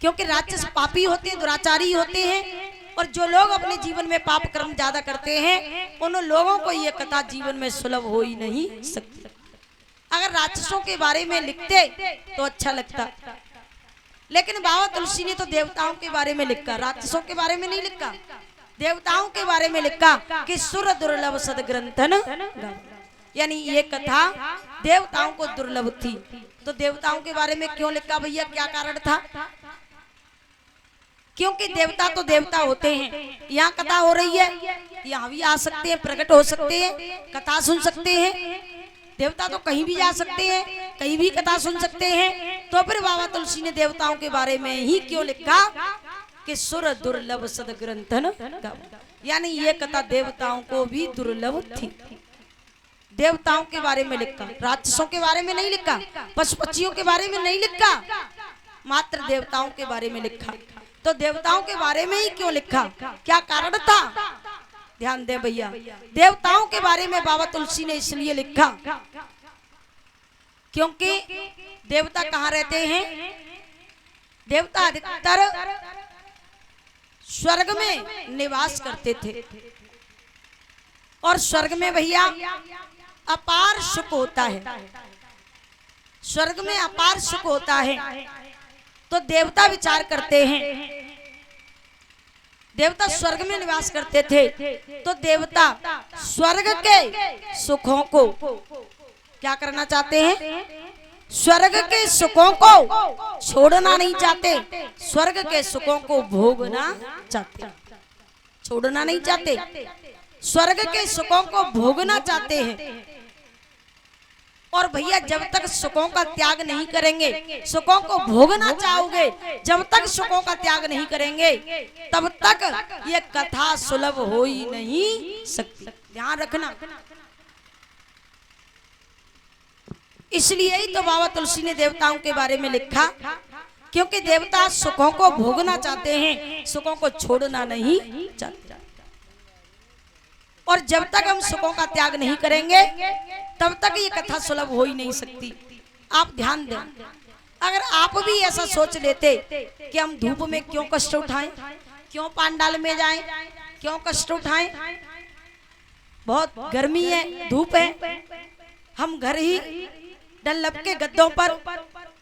क्योंकि राक्षस पापी होते हैं, दुराचारी होते हैं, और जो लोग अपने जीवन में पाप कर्म ज्यादा करते हैं उन लोगों को यह कथा जीवन में सुलभ हो ही नहीं सकती। अगर राक्षसों के बारे में लिखते तो अच्छा लगता, लेकिन बाबा तुलसी ने तो देवताओं के बारे में लिखा, राक्षसों के बारे में नहीं लिखा, देवताओं के बारे में लिखा कि सुर दुर्लभ सदग्रंथन, यानी ये कथा देवताओं को दुर्लभ थी। तो देवताओं के बारे में क्यों लिखा भैया, क्या कारण था? क्योंकि देवता तो देवता होते हैं, यहाँ कथा हो रही है, यहाँ भी आ सकते हैं, प्रकट हो सकते हैं, कथा सुन सकते हैं। देवता तो कहीं भी जा सकते हैं, कहीं भी कथा सुन सकते हैं। तो फिर बाबा तुलसी ने देवताओं के बारे में ही क्यों लिखा कि सुर दुर्लभ सदग्रंथन, यानी ये कथा देवताओं को भी दुर्लभ थी। देवताओं के बारे में लिखा, राक्षसों के बारे में नहीं लिखा, पशु पक्षियों के बारे में नहीं लिखा, मात्र देवताओं के बारे में लिखा। तो देवताओं के बारे में ही क्यों लिखा, क्या कारण था? ध्यान दे भैया, देवताओं के बारे में बाबा तुलसी ने इसलिए लिखा क्योंकि देवता कहाँ रहते हैं? देवता अधिकतर स्वर्ग में निवास करते थे, और स्वर्ग में भैया अपार सुख होता है, स्वर्ग में अपार सुख होता है। तो देवता विचार करते हैं, देवता स्वर्ग में निवास करते थे, तो देवता स्वर्ग के सुखों को क्या करना चाहते हैं? स्वर्ग के सुखों को छोड़ना नहीं चाहते, स्वर्ग के सुखों को भोगना चाहते, छोड़ना नहीं चाहते, स्वर्ग के सुखों को भोगना चाहते हैं। और भैया जब तक सुखों का त्याग नहीं करेंगे, सुखों को भोगना चाहोगे, जब तक सुखों का त्याग नहीं करेंगे तब तक ये कथा सुलभ हो ही नहीं सकती। ध्यान रखना। इसलिए ही तो बाबा तुलसी ने देवताओं के बारे में लिखा, क्योंकि देवता सुखों को भोगना चाहते हैं, सुखों को छोड़ना नहीं चाहते। और जब तक हम सुखों का त्याग नहीं करेंगे तब तक ये कथा सुलभ हो ही नहीं सकती। आप ध्यान दें, अगर आप भी ऐसा सोच लेते कि हम धूप में क्यों कष्ट उठाएं, क्यों पांडाल में जाएं, क्यों कष्ट उठाएं, बहुत गर्मी है, धूप है, हम घर ही डल्लब के गद्दों पर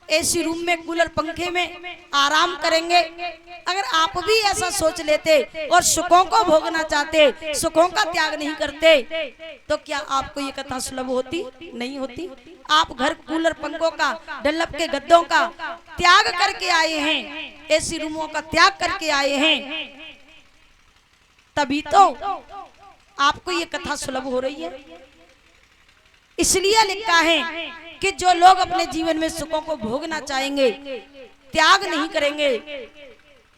एसी रूम में कूलर पंखे में आराम करेंगे। अगर आप भी ऐसा सोच लेते और सुखों को भोगना चाहते, सुखों का त्याग नहीं करते, तो क्या आपको ये कथा सुलभ होती? नहीं होती। आप घर कूलर पंखों का, डल्लप के गद्दों का त्याग करके आए हैं, एसी रूमों का त्याग करके आए हैं, तभी तो आपको ये कथा सुलभ हो रही है। इसलिए लिखा है कि जो लोग अपने जीवन में सुखों को भोगना चाहेंगे, त्याग नहीं करेंगे,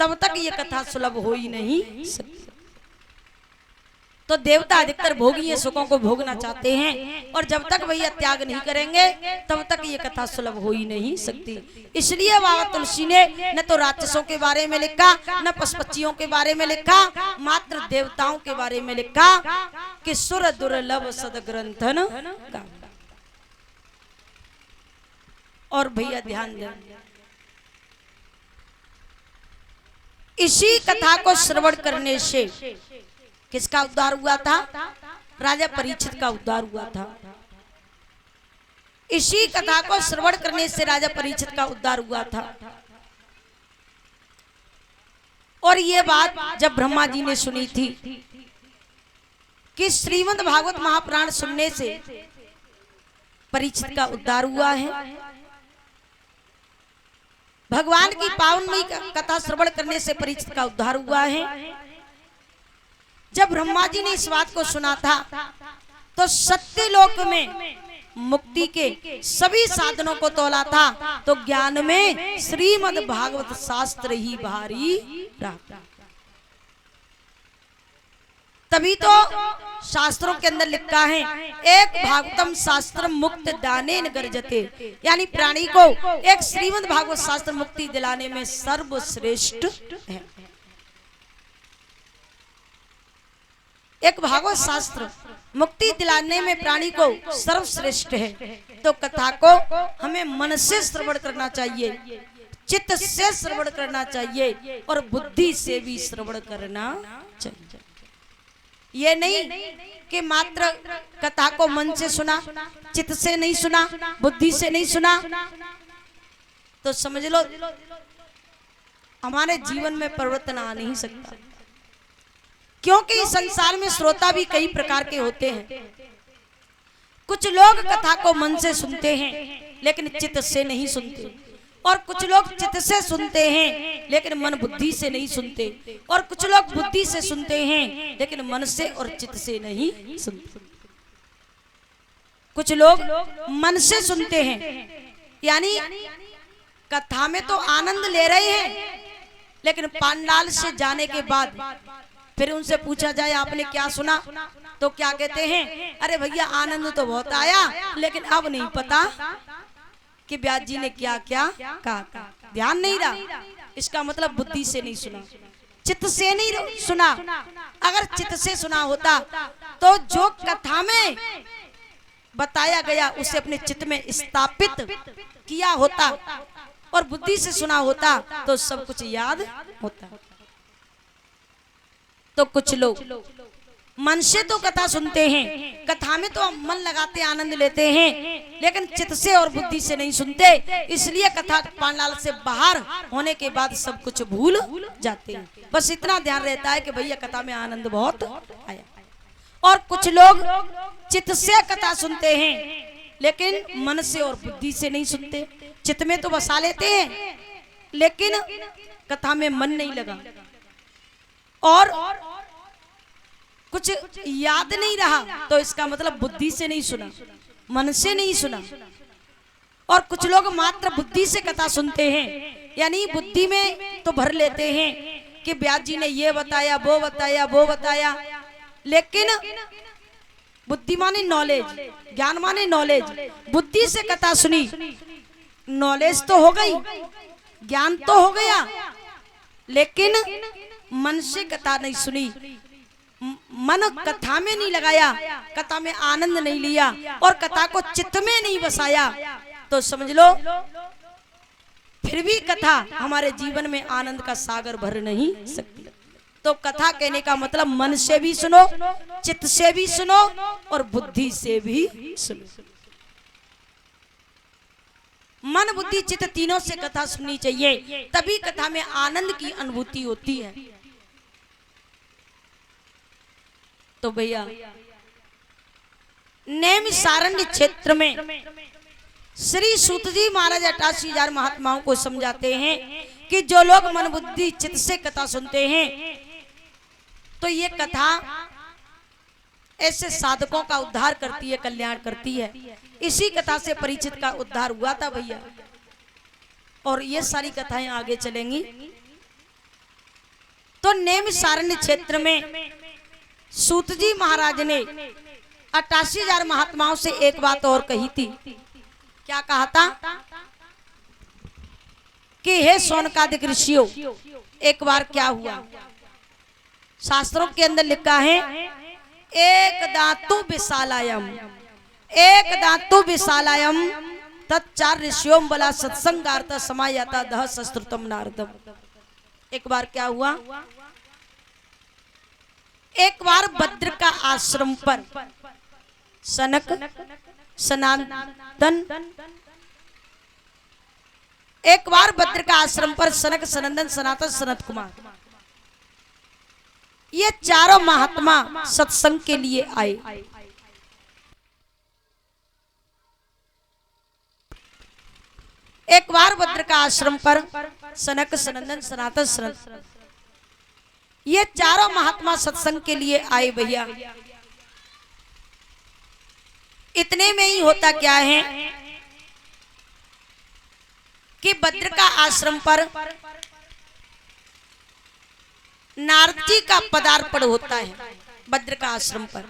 तब तक ये कथा सुलभ हो ही नहीं सकती। तो देवता अधिकतर भोगी सुखों को भोगना चाहते हैं, और जब तक भैया त्याग नहीं करेंगे तब तक ये कथा सुलभ हो ही नहीं सकती। इसलिए बाबा तुलसी ने न तो राक्षसों के बारे में लिखा, न पशुपक्षियों के बारे में लिखा, मात्र देवताओं के बारे में लिखा कि सुर दुर्लभ सदग्रंथन का। और भैया ध्यान दें, इसी कथा को श्रवण करने से किसका उद्धार हुआ था? राजा परीक्षित का उद्धार हुआ था। इसी कथा को श्रवण करने से राजा परीक्षित का उद्धार हुआ था। और ये बात जब ब्रह्मा जी ने सुनी थी कि श्रीमद् भागवत महापुराण सुनने से परीक्षित का उद्धार हुआ है, भगवान की पावनमयी कथा श्रवण करने से परीक्षित का उद्धार हुआ है, जब ब्रह्मा जी ने इस बात को सुना था तो सत्यलोक में मुक्ति के सभी साधनों को तोला था, तो ज्ञान में श्रीमद् भागवत शास्त्र ही भारी रहा। तभी तो शास्त्रों के अंदर लिखा है, एक भागवतम शास्त्र मुक्त दानेन गर्जते, यानी प्राणी को एक श्रीमद् भागवत शास्त्र मुक्ति दिलाने में सर्वश्रेष्ठ है। एक भागवत शास्त्र मुक्ति दिलाने में प्राणी को सर्वश्रेष्ठ है। तो कथा को हमें मन से श्रवण करना चाहिए, चित्त से श्रवण करना चाहिए, और बुद्धि से भी श्रवण करना चाहिए। ये नहीं कि मात्र कथा को मन से सुना, चित्त से नहीं सुना, बुद्धि से नहीं सुना, तो समझ लो हमारे जीवन में परिवर्तन आ नहीं सकता। क्योंकि इस संसार में श्रोता भी कई प्रकार के होते हैं। कुछ लोग कथा को मन से सुनते हैं लेकिन चित्त से नहीं सुनते, और कुछ लोग चित्त से सुनते हैं लेकिन मन बुद्धि से नहीं सुनते, और कुछ लोग बुद्धि से सुनते हैं लेकिन मन से और चित्त से नहीं सुनते। कुछ लोग मन से सुनते हैं, यानी कथा में तो आनंद ले रहे हैं, लेकिन पांडाल से जाने के बाद फिर उनसे पूछा जाए आपने क्या सुना, तो क्या कहते हैं, अरे भैया आनंद तो बहुत आया, लेकिन अब नहीं पता कि व्यास जी ने क्या क्या कहा, ध्यान नहीं रहा। इसका मतलब बुद्धि से नहीं सुना, चित्त से नहीं सुना। अगर चित्त से सुना होता तो जो कथा में बताया गया उसे अपने चित्त में स्थापित किया होता, और बुद्धि से सुना होता तो सब कुछ याद होता। तो कुछ लोग मन से तो कथा सुनते हैं, कथा में तो मन लगाते आनंद लेते हैं, लेकिन चित्त से और बुद्धि से नहीं सुनते, इसलिए कथा पांडाल से बाहर होने के बाद सब कुछ भूल जाते हैं। बस इतना ध्यान रहता है कि भैया कथा में आनंद बहुत आया। और कुछ लोग चित्त से कथा सुनते हैं लेकिन मन से और बुद्धि से नहीं सुनते। चित्त में तो बसा लेते हैं लेकिन कथा में मन नहीं लगा, और कुछ याद नहीं रहा, तो इसका मतलब बुद्धि से नहीं सुना, मन से नहीं सुना। और कुछ लोग मात्र बुद्धि से कथा सुनते हैं, यानी बुद्धि में तो भर लेते हैं कि व्यास जी ने ये बताया, वो बताया, वो बताया, लेकिन बुद्धि माने नॉलेज, ज्ञान माने नॉलेज। बुद्धि से कथा सुनी, नॉलेज तो हो गई, ज्ञान तो हो गया, लेकिन मन से कथा नहीं सुनी, मन कथा में नहीं लगाया, कथा में आनंद नहीं लिया, और कथा को चित्त में नहीं बसाया, तो समझ लो फिर भी कथा हमारे जीवन में आनंद का सागर भर नहीं सकती। तो कथा कहने का मतलब मन से भी सुनो, चित्त से भी सुनो, और बुद्धि से भी सुनो। मन बुद्धि चित्त तीनों से कथा सुननी चाहिए, तभी कथा में आनंद की अनुभूति होती है। तो भैया नैमिषारण्य क्षेत्र में श्री सूत जी महाराज 88,000 महात्माओं को समझाते हैं कि जो लोग मन बुद्धि चित्त से कथा सुनते हैं तो ये कथा ऐसे साधकों का उद्धार करती है, कल्याण करती है। इसी कथा से परीक्षित का उद्धार हुआ था भैया, और ये सारी कथाएं आगे चलेंगी। तो नैमिषारण्य क्षेत्र में सूत जी महाराज ने 88,000 महात्माओं से एक बात और कही थी। क्या कहा था कि हे शौनकादिक ऋषियों, एक बार क्या हुआ, शास्त्रों के अंदर लिखा है एक दातु विशालायम, एक दातु विशालायम तत्चार ऋषियों बला सत्संगार्थ समायाता दह संस्कृतम नारदम। एक बार क्या हुआ, एक बार भद्र का आश्रम पर सनक सनातन, एक बार भद्र का आश्रम पर सनक सनंदन सनातन सनत कुमार, ये चारों महात्मा सत्संग के लिए आए। एक बार भद्र का आश्रम पर सनक सनंदन सनातन सनत, ये चारों महात्मा सत्संग के लिए आए भैया। इतने में ही होता क्या है कि भद्र का आश्रम पर नारद जी का पदार्पण होता है। भद्र का आश्रम पर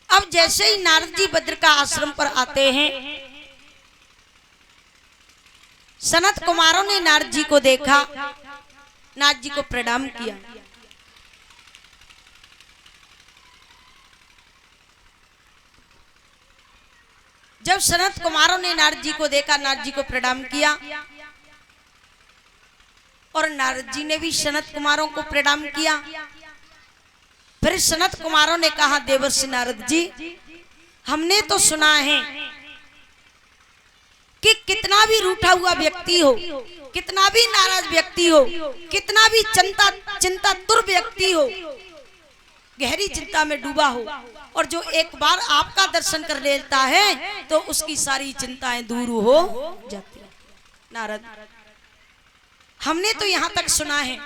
अब जैसे ही नारद जी भद्र का आश्रम पर आते हैं, सनत कुमारों ने नारद जी को देखा, नारद जी को प्रणाम किया। जब सनत कुमारों ने नारद जी को देखा, नारद जी को प्रणाम किया, और नारद जी ने भी सनत कुमारों को प्रणाम किया। फिर सनत कुमारों ने कहा, देवर्षि नारद जी, हमने तो सुना है कि कितना भी रूठा हुआ व्यक्ति हो, कितना भी नाराज व्यक्ति हो, कितना भी चिंतातुर व्यक्ति हो, गहरी चिंता में डूबा हो, और जो एक बार आपका दर्शन कर लेता है तो उसकी सारी चिंताएं दूर हो जाती है। नारद, हमने तो यहाँ तक सुना है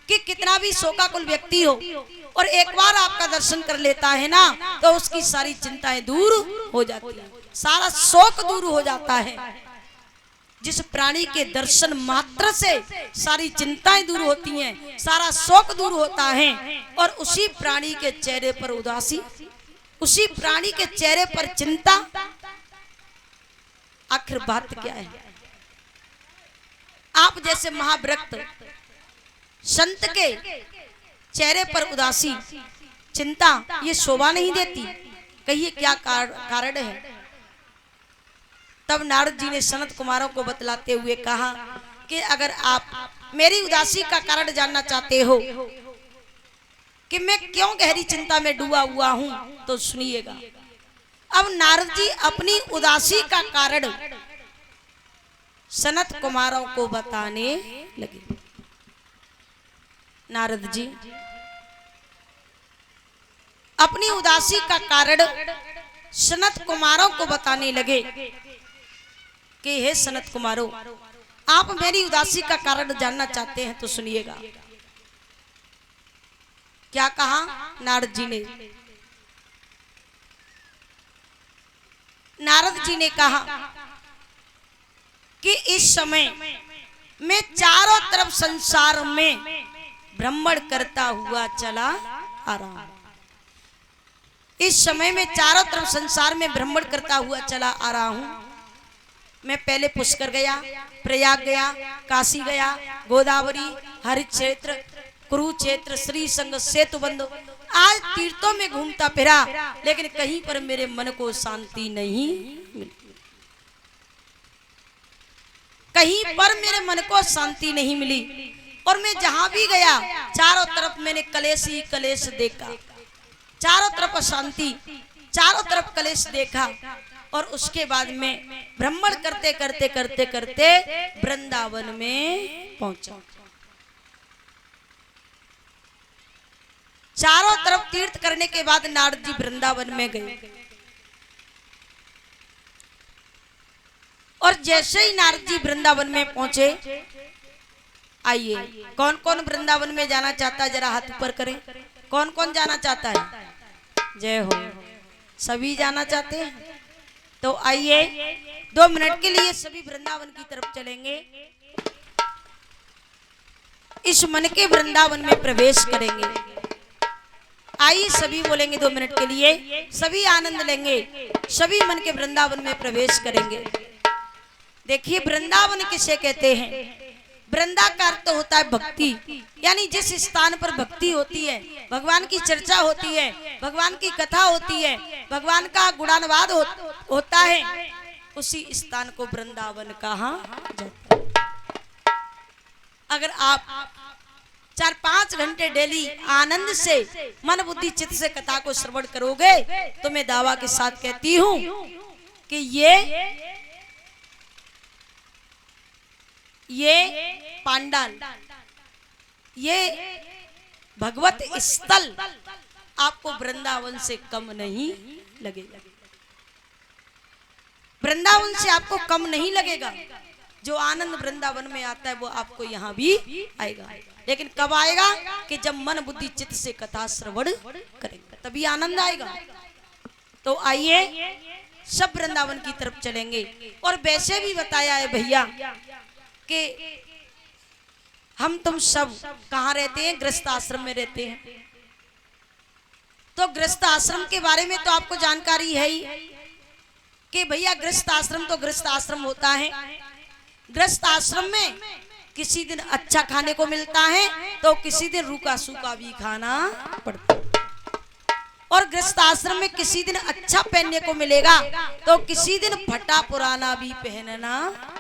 कि कितना भी शोकाकुल व्यक्ति हो और एक बार आपका दर्शन कर लेता है ना तो उसकी सारी चिंताएं दूर हो जाती है, सारा शोक दूर हो जाता है। जिस प्राणी के दर्शन मात्र से सारी चिंताएं दूर होती हैं, सारा शोक दूर होता है, और उसी प्राणी के चेहरे पर उदासी, उसी प्राणी के चेहरे पर चिंता, आखिर बात क्या है? आप जैसे महाव्रत संत के चेहरे पर उदासी, चिंता, ये शोभा नहीं देती। कहिए क्या कारण है? तब नारद जी ने सनत कुमारों को बतलाते हुए कहा कि अगर आप मेरी उदासी का कारण जानना चाहते हो कि मैं क्यों गहरी चिंता में डूबा हुआ हूं, तो सुनिएगा। अब नारद जी अपनी उदासी का कारण सनत कुमारों को बताने लगे। नारद जी अपनी उदासी का कारण सनत कुमारों को बताने लगे कि हे सनत कुमारों, आप मेरी उदासी का कारण जानना चाहते हैं तो सुनिएगा। क्या कहा नारद जी ने? नारद जी ने कहा कि इस समय मैं चारों तरफ संसार में भ्रमण करता हुआ चला आ रहा हूं। इस समय में चारों तरफ संसार में भ्रमण करता हुआ चला आ रहा हूं। मैं पहले पुष्कर गया, प्रयाग गया, काशी गया, गोदावरी, हरिक्षेत्र, कुरुक्षेत्र, श्री संग, सेतुबंध, आज तीर्थों में घूमता फिरा, लेकिन कहीं पर मेरे मन को शांति नहीं मिली। कहीं पर मेरे मन को शांति नहीं मिली, और मैं जहां भी गया चारों तरफ मैंने कलेश ही कलेश देखा, चारों तरफ अशांति, चारों तरफ कलेश देखा। और उसके बाद में भ्रमण करते करते करते करते वृंदावन में पहुंचा। चारों तरफ तीर्थ करने के बाद नारद जी वृंदावन में गए और जैसे ही नारद जी वृंदावन में पहुंचे, आइए कौन कौन वृंदावन में जाना चाहता है जरा हाथ ऊपर करें। कौन कौन जाना चाहता है? जय हो, सभी जाना चाहते हैं। तो आइए 2 मिनट के लिए सभी वृंदावन की तरफ चलेंगे। इस मन के वृंदावन में प्रवेश करेंगे। आइए सभी बोलेंगे 2 मिनट के लिए, सभी आनंद लेंगे, सभी मन के वृंदावन में प्रवेश करेंगे। देखिए वृंदावन किसे कहते हैं? वृंदा का अर्थ होता है भक्ति, यानी जिस स्थान पर भक्ति होती है, भगवान की चर्चा होती है, भगवान की कथा होती है, भगवान का गुणानुवाद होता है, उसी स्थान को वृंदावन कहा जाता है। अगर आप 4-5 घंटे डेली आनंद से मन बुद्धि चित्त से कथा को श्रवण करोगे तो मैं दावा के साथ कहती हूं कि ये पांडाल, ये भगवत स्थल आपको वृंदावन से कम नहीं लगेगा। वृंदावन से आपको कम नहीं लगेगा। जो आनंद वृंदावन में आता है वो आपको यहाँ भी आएगा, लेकिन कब आएगा? कि जब मन बुद्धि चित्त से कथा श्रवण करेंगे तभी आनंद आएगा। तो आइए सब वृंदावन की तरफ चलेंगे। और वैसे भी बताया है भैया कि हम तुम सब कहाँ रहते हैं? गृहस्थ आश्रम में रहते हैं। तो गृहस्थ आश्रम के बारे में तो आपको जानकारी है ही कि भैया गृहस्थ आश्रम तो गृहस्थ आश्रम होता है। गृहस्थ आश्रम में किसी दिन अच्छा खाने को मिलता है तो किसी दिन रूखा सूखा भी खाना पड़ता है। और गृहस्थ आश्रम में किसी दिन अच्छा पहनने को मिलेगा तो किसी दिन फटा पुराना भी पहनना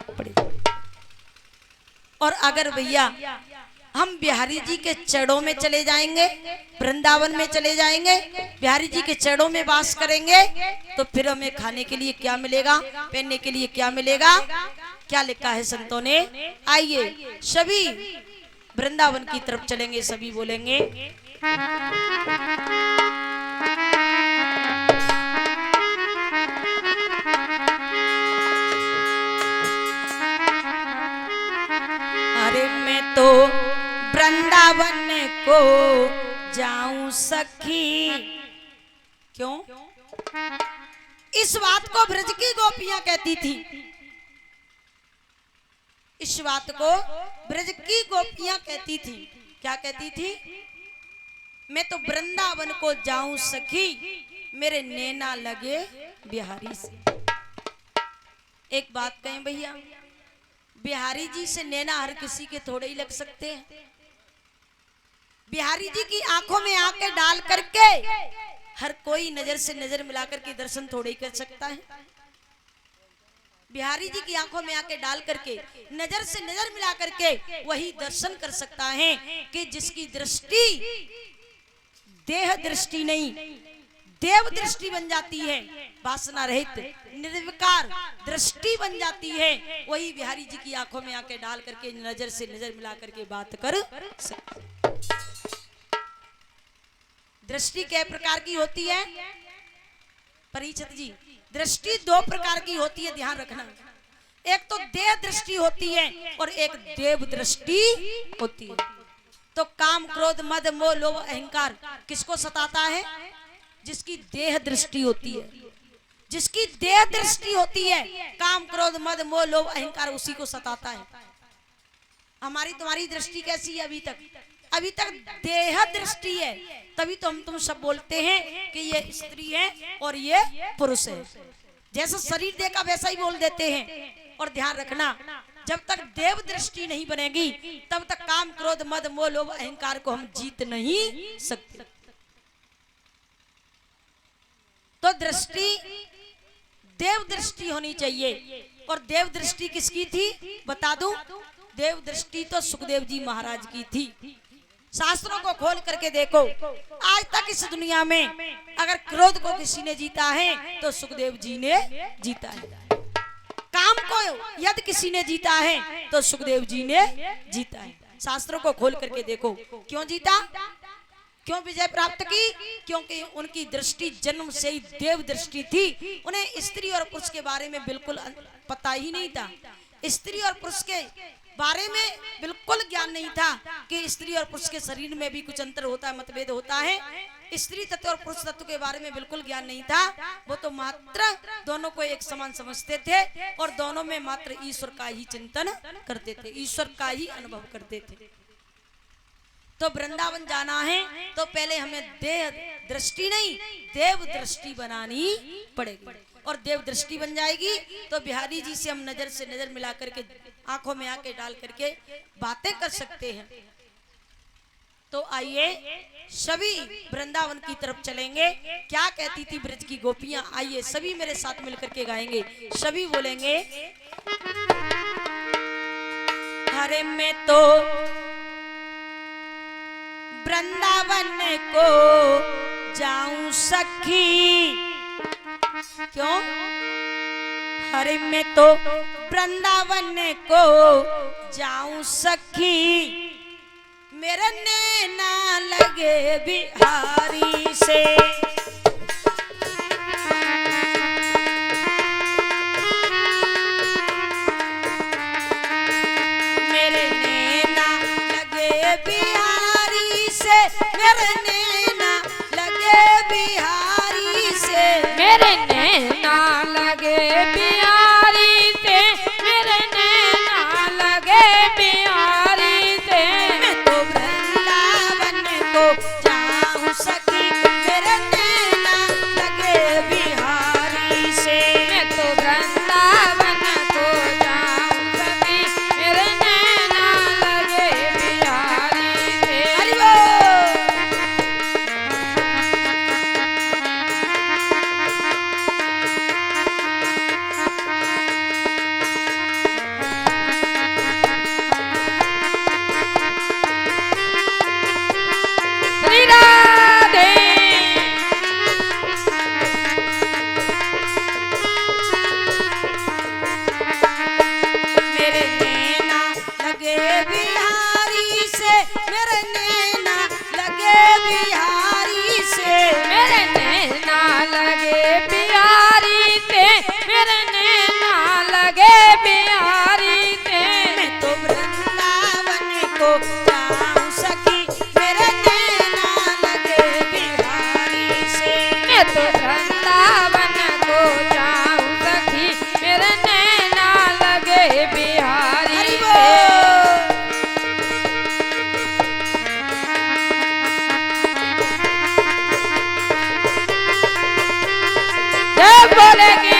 पड़ेगा। और अगर भैया हम बिहारी जी के चरणों में चले जाएंगे, वृंदावन में चले जाएंगे, बिहारी जी के चरणों में वास करेंगे तो फिर हमें खाने के लिए क्या मिलेगा, पहनने के लिए क्या मिलेगा? क्या लिखा है संतों ने? आइए सभी वृंदावन की तरफ चलेंगे, सभी बोलेंगे तो वृंदावन को जाऊं सखी। क्यों? इस बात को ब्रज की गोपियां कहती थी। इस बात को ब्रज की गोपियां कहती थी। क्या कहती थी? मैं तो वृंदावन को जाऊं सखी, मेरे नैना लगे बिहारी से। एक बात कहें भैया, बिहारी जी से नैना हर किसी के थोड़े ही लग सकते हैं। बिहारी जी की आंखों में आंखें डाल करके हर कोई नजर से नजर मिलाकर के दर्शन थोड़े ही कर सकता है। बिहारी जी की आंखों में आंखें डाल करके नजर से नजर मिला करके वही दर्शन कर सकता है कि जिसकी दृष्टि देह दृष्टि नहीं देव दृष्टि बन जाती है, वासना रहित निर्विकार दृष्टि बन जाती है। वही बिहारी जी की आंखों में आंखें डाल करके नजर से नजर मिला करके बात कर सकते। दृष्टि कै प्रकार की होती है परीक्षित जी? दृष्टि 2 प्रकार की होती है, ध्यान रखना। एक तो देह दृष्टि होती है और एक देव दृष्टि होती है। तो काम क्रोध मद मोह लोभ अहंकार किसको सताता है? जिसकी देह दृष्टि होती है। जिसकी देह दृष्टि होती है, काम क्रोध मद मोह लोभ अहंकार उसी को सताता है। हमारी तुम्हारी दृष्टि कैसी है अभी तक? अभी तक देह दृष्टि है, तभी तो हम तुम सब बोलते हैं कि ये स्त्री है और ये पुरुष है। जैसा शरीर देखा वैसा ही बोल देते हैं। और ध्यान रखना, जब तक देव दृष्टि नहीं बनेगी तब तक काम क्रोध मद मोह लोभ अहंकार को हम जीत नहीं सकते। तो दृष्टि देव दृष्टि होनी चाहिए। और देव दृष्टि किसकी थी बता दूं? देव दृष्टि तो सुखदेव जी महाराज की थी। शास्त्रों को खोल करके देखो, आज तक इस दुनिया में अगर क्रोध को किसी ने जीता है तो सुखदेव जी ने जीता है। काम को यदि किसी ने जीता है तो सुखदेव जी ने जीता है। शास्त्रों को खोल करके देखो, क्यों जीता, क्यों विजय प्राप्त की? क्योंकि उनकी दृष्टि जन्म से ही देव दृष्टि थी। उन्हें स्त्री और पुरुष के बारे में बिल्कुल पता ही नहीं था। स्त्री और पुरुष के बारे में बिल्कुल ज्ञान नहीं था कि स्त्री और पुरुष के शरीर में भी कुछ अंतर होता है, मतभेद होता है। स्त्री तत्व और पुरुष तत्व के बारे में बिल्कुल ज्ञान नहीं था। वो तो मात्र दोनों को एक समान समझते थे और दोनों में मात्र ईश्वर का ही चिंतन करते थे, ईश्वर का ही अनुभव करते थे। तो वृंदावन जाना है तो पहले हमें देह दृष्टि नहीं, देव दृष्टि बनानी पड़ेगी। और देव दृष्टि बन जाएगी तो बिहारी जी से हम नजर से नजर मिला करके, आंखों में आंखें डाल करके बातें कर सकते हैं। तो आइए सभी वृंदावन की तरफ चलेंगे। क्या कहती थी ब्रज की गोपियां, आइए सभी मेरे साथ मिलकर के गाएंगे। सभी बोलेंगे, हरे मैं तो वृंदावन को जाऊं सखी, क्यों? हरे मैं तो वृंदावन को जाऊं सखी, मेरे नैना लगे बिहारी से। मेरे नैना लगे बिहारी से, मेरे नैना लगे बिहारी से,
मेरे नैना लगे बिहारी से, मेरे नैना लगे बिहारी से।
मैं तो वृंदावन को जाऊं सखी, मेरे नैना लगे बिहारी से।
मैं तो वृंदावन को जाऊं सखी, मेरे नैना लगे बिहारी से।
हरि बोल।
श्री राधे।
मेरे नैना लगे बिहारी से, मेरे नैना लगे बिहारी से।
मेरे नैना लगे बिहारी से, मेरे नैना लगे बिहारी से।
मैं तो वृंदावन को जाऊं सखी, मेरे नैना लगे बिहारी से।
मैं तो वृंदावन को जाऊं सखी, मेरे नैना लगे बिहारी
हरि
से।
बोल।
जय बोलेगी।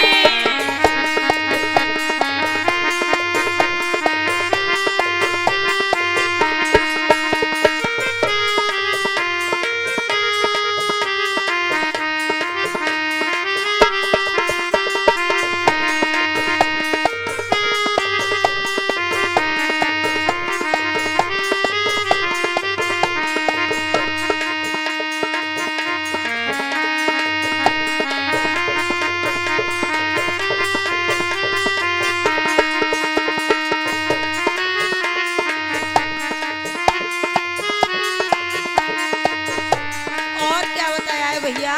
और क्या बताया है भैया?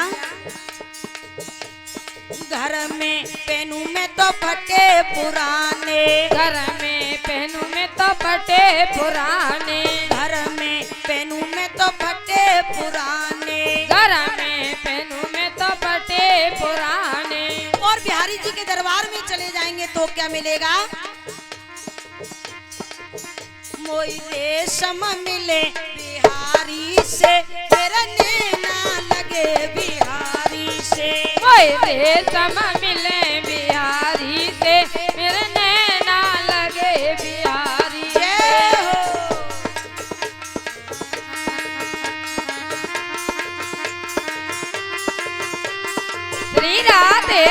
घर में पहनूं मैं तो फटे पुराने,
घर में पहनूं मैं तो फटे पुराने,
घर में पहनूं मैं तो फटे पुराने।
घर में पहनूं मैं तो फटे पुराने।
और बिहारी जी के दरबार में चले जाएंगे तो क्या मिलेगा? मोई रेशम मिले बिहारी से, मेरा नैना लगे बिहारी से।
ओए रेशम मिले बिहारी से, मेरे नैना लगे बिहारी से।
जय हो।
श्री राधे।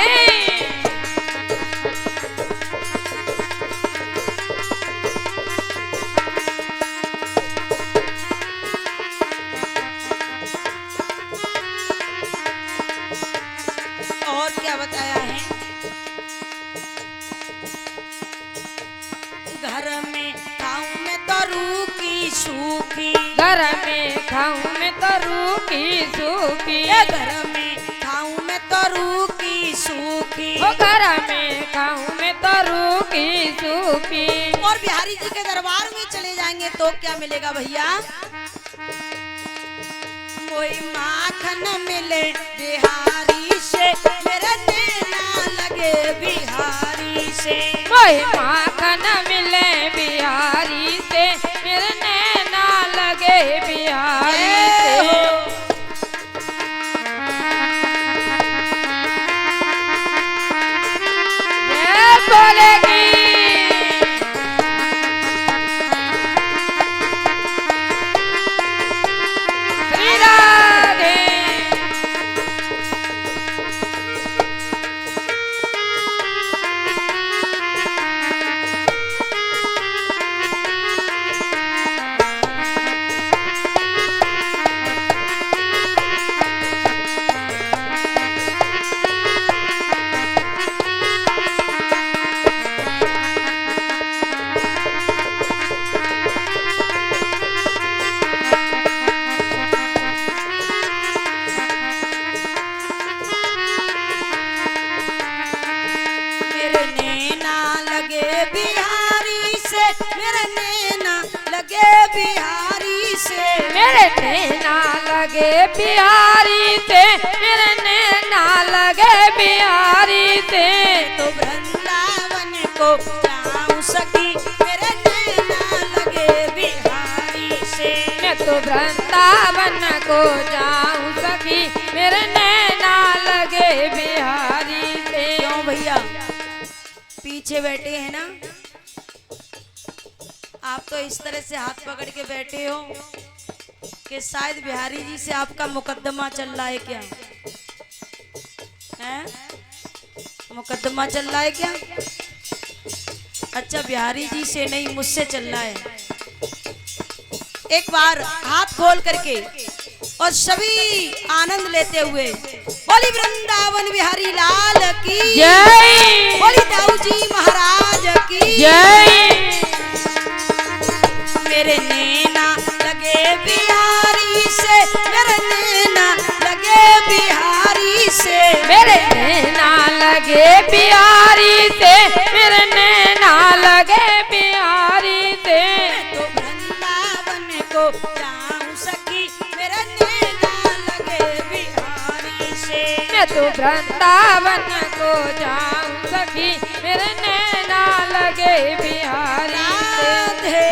सूखी।
घर में खाऊं मैं तो रूखी सूखी।
घर में खाऊं मैं तो रूखी सूखी।
ओ घर में खाऊं मैं तो रूखी सूखी।
और बिहारी जी के दरबार में चले जाएंगे तो क्या मिलेगा भैया? कोई माखन मिले बिहारी से, मेरा नैना लगे बिहारी से।
कोई माखन मिले बिहारी से, मेरे नैना लगे बिहारी से। जय बोलेगी श्री राधे।
मेरे नैना लगे बिहारी से, मेरे नैना लगे बिहारी से।
मेरे नैना लगे बिहारी से, मेरे नैना लगे बिहारी से।
तो वृंदावन को जाऊं सखी, मेरे नैना लगे बिहारी से।
मैं तो वृंदावन को जाऊं सखी, मेरे नैना लगे बिहारी से।
क्यों भैया? पीछे बैठे हैं ना आप, तो इस तरह से हाथ पकड़ के बैठे हो कि शायद बिहारी जी से आपका मुकदमा चल रहा है क्या? हैं? मुकदमा चल रहा है क्या? अच्छा, बिहारी जी से नहीं, मुझसे चल रहा है। एक बार हाथ खोल करके और सभी आनंद लेते हुए बोली वृंदावन बिहारी लाल की
जय।
बोली दाऊ जी महाराज की
जय।
मेरे नैना लगे बिहारी से, मेरे नैना लगे बिहारी से।
मेरे नैना लगे बिहारी से, मेरे नैना लगे बिहारी से।
तो वृंदावन को जाऊं सखी, मेरे नैना लगे बिहारी से।
मैं तो वृंदावन को जाऊं सखी, मेरे नैना लगे बिहारी से।
राधे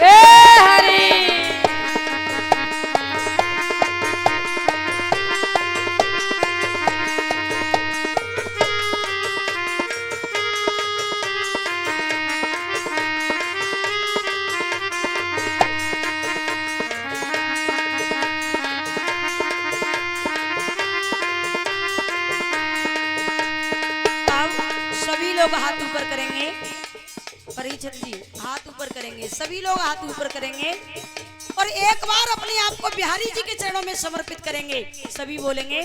हे हरि।
सभी लोग हाथ ऊपर करेंगे। परीक्षित जी हाथ ऊपर करेंगे, सभी लोग हाथ ऊपर करेंगे और एक बार अपने आप को बिहारी जी के चरणों में समर्पित करेंगे। सभी बोलेंगे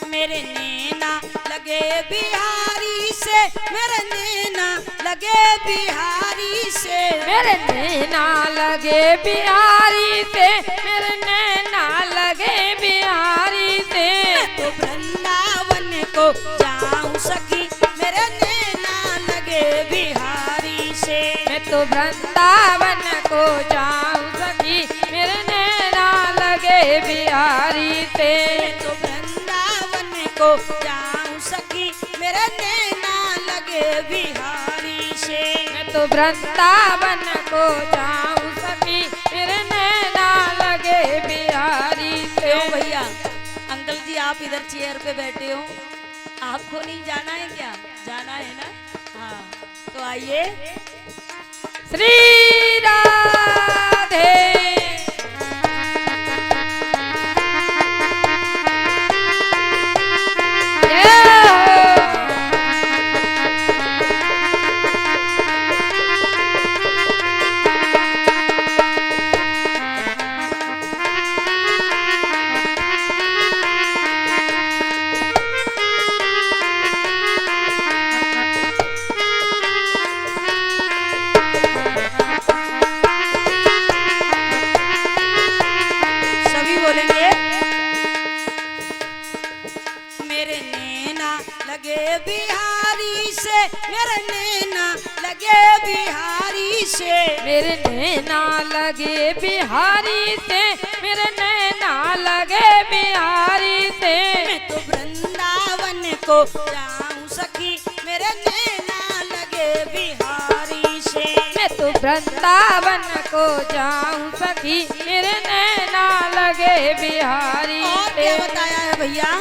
मेरे नैना लगे बिहारी से, मेरे नैना लगे बिहारी से।
मेरे नैना लगे बिहारी से, मेरे नैना लगे बिहारी से।
तो वृंदावन को जाऊं सखी, मेरे नैना लगे बिहारी से।
मैं तो वृंदावन को जाऊं सखी, मेरे नैना लगे बिहारी से।
तो वृंदावन को जाऊं सखी, मेरे नैना लगे बिहारी से।
मैं तो वृंदावन को जाऊं सखी, मेरे नैना लगे बिहारी से।
क्यों भैया? अंकल जी आप इधर चेयर पे बैठे हो, आपको नहीं जाना है क्या? जाना है ना? हाँ, तो आइए।
श्री राधे।
बिहारी से,
मेरे नैना लगे बिहारी से, मेरे नैना लगे बिहारी से।
मैं तो वृंदावन को जाऊं सखी, मेरे नैना लगे बिहारी से।
मैं तो वृंदावन को जाऊं सखी, मेरे नैना लगे बिहारी
और
से।
क्या बताया है भैया,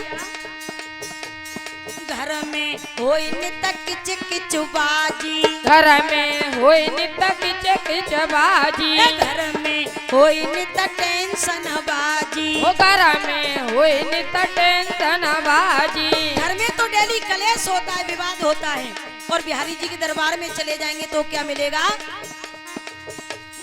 घर में होई नित किच किच बाजी,
घर में होई नित किच किच बाजी,
घर में होई नित टेंशन बाजी,
वो घर में होई नित टेंशन बाजी।
घर में तो डेली कलेश होता है, विवाद होता है, और बिहारी जी के दरबार में चले जाएंगे तो क्या मिलेगा?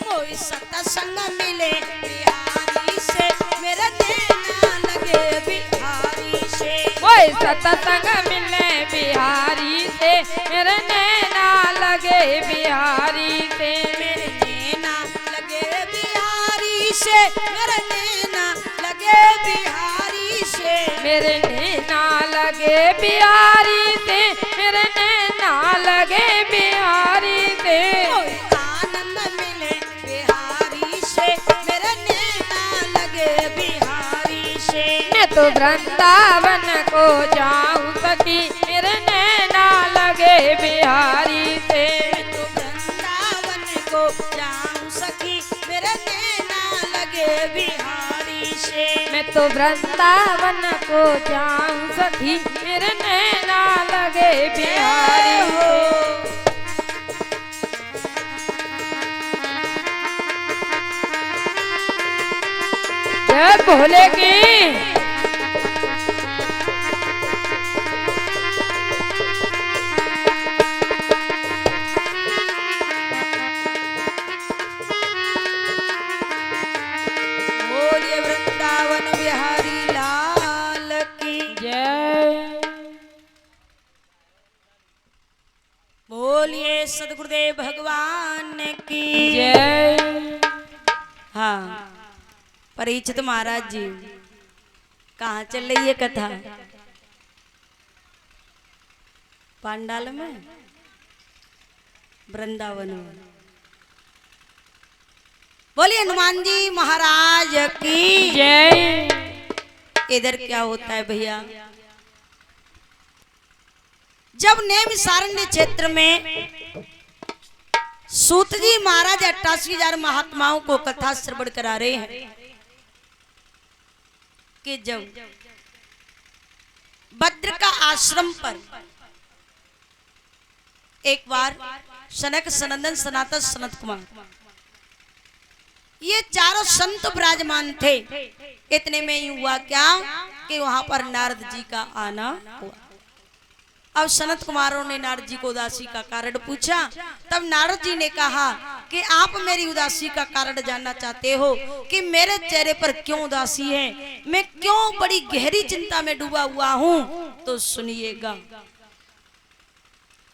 मोई सत्संग मिले बिहारी से, मेरे नैना लगे बिहारी से।
ओए सत्संग मिले बिहारी से, मेरे नैना लगे बिहारी से।
मेरे नैना लगे बिहारी से, मेरे नैना लगे बिहारी से।
मेरे नैना लगे बिहारी से, मेरे नैना लगे बिहारी से।
कोई आनंद मिले बिहारी से, मेरे नैना लगे बिहारी से।
मैं तो वृंदावन को जाऊं सखी, मेरे नैना लगे बिहारी से।
मैं तो वृंदावन को जाऊं सखी, मेरे नैना लगे बिहारी से।
मैं तो वृंदावन को जाऊं सखी, मेरे नैना लगे बिहारी से। जय भोले की।
बोलिए वृंदावन बिहारी लाल की
जय।
बोलिए सदगुरुदेव भगवान की
जय।
हाँ, परीक्षित महाराज जी, कहाँ चल रही है कथा? पांडाल में, वृंदावन में। बोलिए हनुमान जी महाराज की
जय।
इधर क्या होता है भैया, जब नैमिषारण्य क्षेत्र में सूत जी महाराज 88,000 महात्माओं को कथा श्रवण करा रहे हैं कि जब भद्र का आश्रम पर एक बार सनक सनंदन सनातन सनत कुमार ये चारों संत विराजमान थे। इतने में ही हुआ क्या कि वहां पर नारद जी का आना हुआ। अब सनत कुमारों ने नारद जी को उदासी का कारण पूछा। तब नारद जी ने कहा कि आप मेरी उदासी का कारण जानना चाहते हो कि मेरे चेहरे पर क्यों उदासी है, मैं क्यों बड़ी गहरी चिंता में डूबा हुआ हूं, तो सुनिएगा।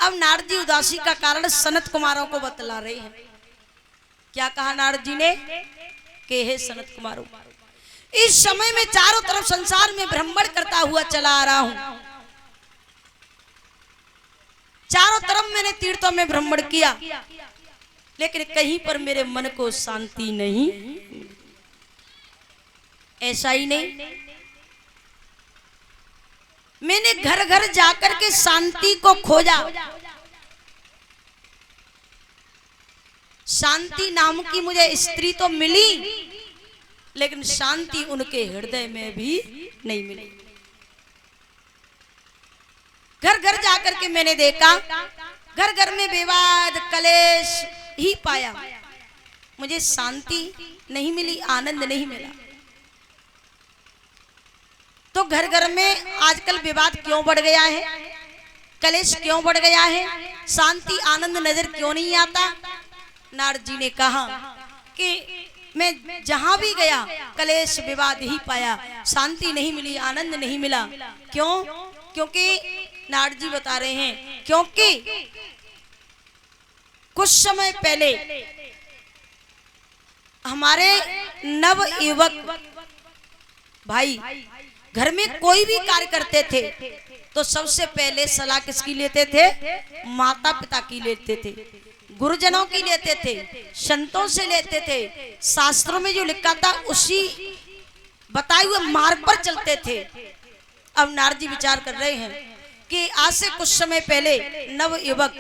अब नारद जी उदासी का कारण सनत कुमारों को बतला रहे हैं। क्या कहा नारद जी ने कि हे सनत कुमारों, इस समय में चारों तरफ संसार में भ्रमण करता हुआ चला आ रहा हूं। चारों तरफ मैंने तीर्थों में भ्रमण किया, लेकिन कहीं पर मेरे मन को शांति नहीं। ऐसा ही नहीं, मैंने घर घर जाकर के शांति को खोजा। शांति नाम की मुझे स्त्री तो मिली, लेकिन शांति उनके हृदय में भी नहीं मिली। घर घर जाकर के मैंने देखा, घर घर में विवाद कलेश ही पाया, मुझे शांति नहीं मिली, आनंद नहीं मिला। तो घर घर में आजकल विवाद क्यों बढ़ गया है, कलेश क्यों बढ़ गया है, शांति आनंद नजर क्यों नहीं आता? नारद जी ने कहा कि मैं जहां भी गया कलेश विवाद ही पाया, शांति नहीं मिली, आनंद नहीं मिला। क्यों? क्योंकि नारद जी बता रहे हैं, क्योंकि कुछ समय पहले हमारे नव युवक भाई घर में कोई भी कार्य करते थे तो सबसे पहले सलाह किसकी लेते थे? माता पिता की लेते थे। गुरुजनों की लेते थे, संतों से लेते थे, शास्त्रों में जो लिखा था उसी बताए हुए मार्ग पर चलते थे। अब नारद जी विचार कर रहे हैं कि आज से कुछ समय पहले नव युवक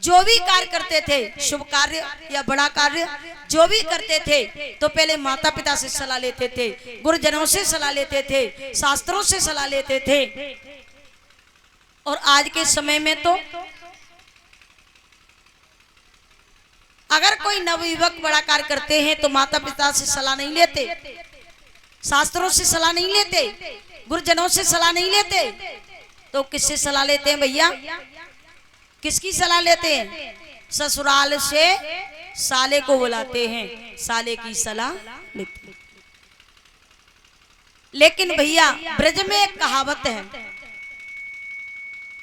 जो भी कार्य करते थे, शुभ कार्य या बड़ा कार्य जो भी करते थे, तो पहले माता पिता से सलाह लेते थे, गुरुजनों से सलाह लेते थे, शास्त्रों से सलाह लेते थे। और आज के समय में तो अगर कोई नवयुवक बड़ा कार्य करते हैं तो माता पिता से सलाह नहीं लेते, शास्त्रों से सलाह नहीं लेते, गुरुजनों से सलाह नहीं लेते, तो किससे सलाह लेते हैं भैया? किसकी सलाह लेते हैं? ससुराल से साले को बुलाते हैं, साले की सलाह लेते हैं। लेकिन भैया ब्रज में एक कहावत है,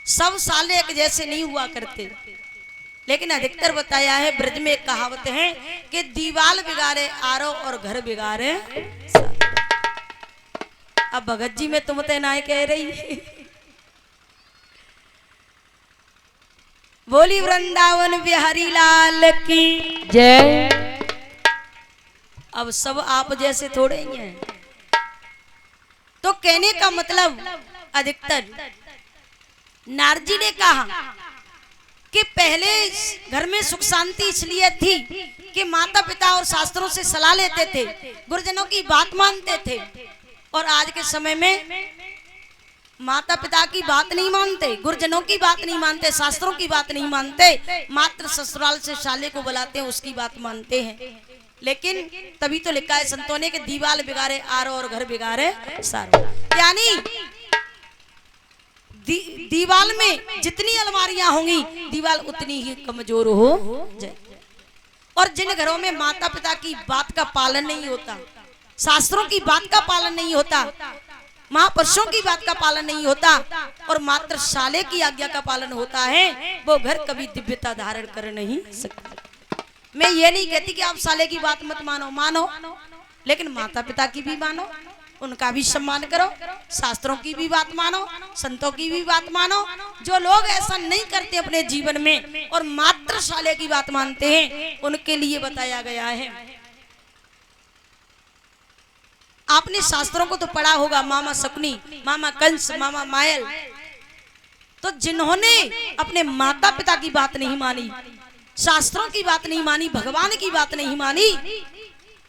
सब साले एक जैसे नहीं हुआ करते, लेकिन अधिकतर बताया है ब्रज में एक कहावत है कि दीवाल बिगाड़े आरो और घर बिगाड़े सारो। अब भगत जी में तुम तेनाई कह रही बोली वृंदावन बिहारी लाल की
जय।
अब सब आप जैसे थोड़े ही हैं। तो कहने का मतलब अधिकतर नारद जी ने कहा कि पहले घर में सुख शांति इसलिए थी कि माता पिता और शास्त्रों से सलाह लेते थे, गुरुजनों की बात मानते थे। और आज के समय में माता पिता की बात नहीं मानते, गुरुजनों की बात नहीं मानते, शास्त्रों की बात नहीं मानते, मात्र ससुराल से साले को बुलाते हैं उसकी बात मानते हैं। लेकिन तभी तो लिखा है संतों ने कि दीवाल बिगाड़े आरो और घर बिगाड़े सारो। यानी दीवाल में जितनी अलमारियां होंगी दीवाल उतनी ही कमजोर हो जाए। और जिन घरों में माता पिता की बात का पालन नहीं होता, शास्त्रों की बात का पालन नहीं होता, महापुरुषों की बात का पालन नहीं होता और मात्र साले की आज्ञा का पालन होता है, वो घर कभी दिव्यता धारण कर नहीं सकता। मैं ये नहीं कहती कि आप साले की बात मत मानो, मानो, लेकिन माता पिता की भी मानो, उनका भी सम्मान करो, शास्त्रों की भी बात मानो, संतों की भी बात मानो। जो लोग ऐसा नहीं करते अपने जीवन में और मात्र साले की बात मानते हैं, उनके लिए बताया गया है। आपने शास्त्रों को तो पढ़ा होगा, मामा शकुनी, मामा कंस, मामा मायल। तो जिन्होंने अपने माता पिता की बात नहीं मानी, शास्त्रों की बात नहीं मानी, भगवान की बात नहीं मानी,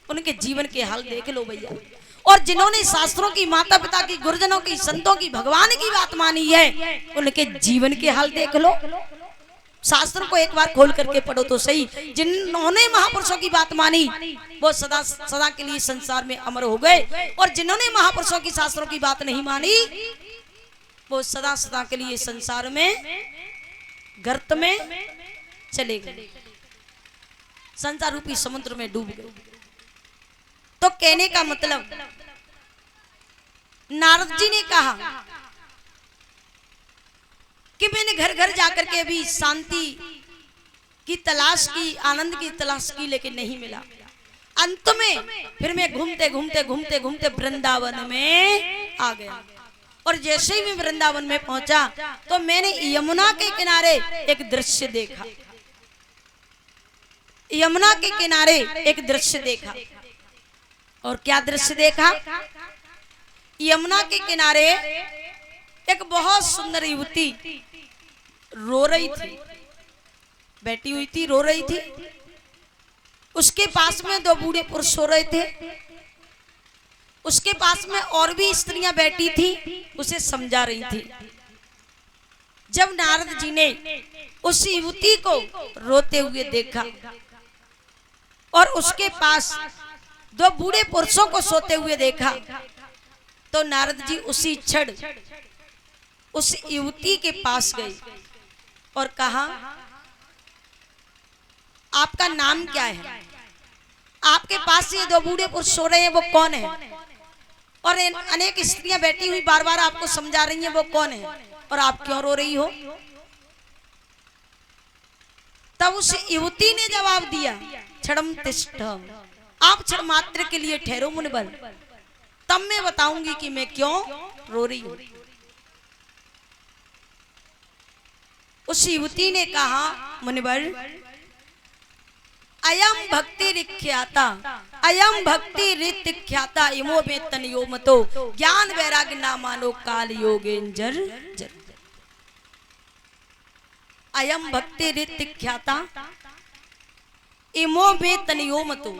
उनके जीवन के हाल देख लो भैया। और जिन्होंने शास्त्रों की, माता पिता की, गुरुजनों की, संतों की, भगवान की बात मानी है, उनके जीवन के हाल देख लो। शास्त्रों को एक बार खोल करके पढ़ो तो सही। जिन्होंने महापुरुषों की बात मानी वो सदा सदा के लिए संसार में अमर हो गए, और जिन्होंने महापुरुषों की, शास्त्रों की बात नहीं मानी वो सदा सदा के लिए संसार में गर्त में चले गए, संसार रूपी समुद्र में डूब गए। तो कहने का मतलब नारद जी ने कहा कि मैंने घर घर जाकर के भी शांति की तलाश की, आनंद की तलाश की, लेकिन नहीं मिला। अंत में फिर मैं घूमते घूमते घूमते घूमते वृंदावन में आ गया। और जैसे ही मैं वृंदावन में पहुंचा तो मैंने यमुना के किनारे एक दृश्य देखा। यमुना के किनारे एक दृश्य देखा। और क्या दृश्य देखा? यमुना के किनारे एक बहुत सुंदर युवती रो रही थी, बैठी हुई थी, रो रही थी। उसके पास में दो बूढ़े पुरुष सो रहे थे, उसके पास में और भी स्त्रियां बैठी थी, उसे समझा रही थी। जब नारद जी ने उस युवती को रोते हुए देखा और उसके पास दो बूढ़े पुरुषों को सोते हुए देखा, तो नारद जी उसी क्षण उस युवती के पास गए और कहा, आपका नाम क्या है? आपके पास ये दो बूढ़े पुरुष सो रहे हैं, वो कौन है? और अनेक स्त्रियां बैठी हुई बार बार आपको समझा रही हैं, वो कौन है और आप क्यों रो रही हो? तब उस युवती ने जवाब दिया, क्षणम तिष्ठ, आप क्षण मात्र के लिए ठहरो मुनिवर, तब मैं बताऊंगी कि मैं क्यों रो रही हूं। उस युवती ने कहा, मुनिवर अयम भक्ति रिख्याता, अयम भक्ति रित ख्याता, इमो में तनियो मतो, ज्ञान वैराग्य ना मानो काल योगेंजर जर। अयम भक्ति रित ख्याता, इमो में तनियो मतो,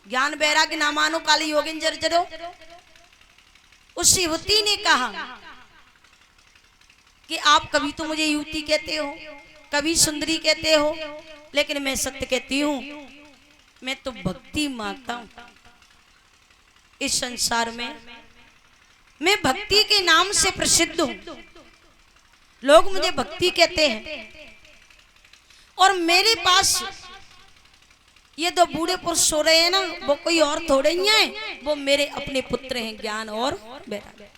ज्ञान वैराग्य ना मानो काल योगेंजर जरो। उस युवती ने कहा कि आप कभी तो मुझे युवती कहते हो, कभी सुंदरी कहते हो, लेकिन मैं सत्य कहती हूं, मैं तो भक्ति माता हूं। इस संसार में मैं भक्ति के नाम से प्रसिद्ध हूं। लोग मुझे भक्ति कहते हैं और मेरे पास ये दो बूढ़े पुरुष सो रहे हैं ना, वो कोई और थोड़े ही हैं, वो मेरे अपने पुत्र हैं, ज्ञान और वैराग्य।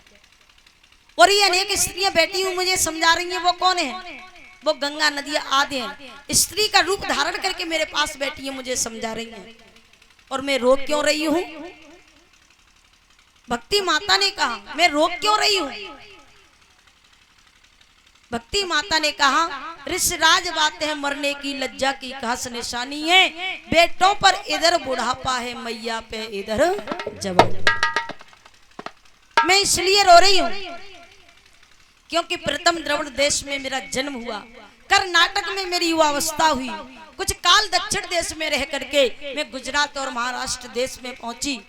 और ये अनेक स्त्रियां बैठी हुई मुझे समझा रही हैं, वो कौन है? वो गंगा नदियां आदि हैं। स्त्री का रूप धारण करके मेरे पास बैठी है, मुझे समझा रही हैं। और मैं रो क्यों रही हूं? भक्ति माता ने कहा, मैं रो क्यों रही हूं? भक्ति माता ने कहा, ऋषराज बात है मरने की, लज्जा की खास निशानी है, बेटों पर इधर बुढ़ापा है, मैया पे इधर जवानी। मैं इसलिए रो रही हूं क्योंकि प्रथम द्रविड़ देश में मेरा जन्म हुआ, कर्नाटक में मेरी युवावस्था हुई, कुछ काल दक्षिण देश में रह करके मैं गुजरात और महाराष्ट्र देश में पहुंची,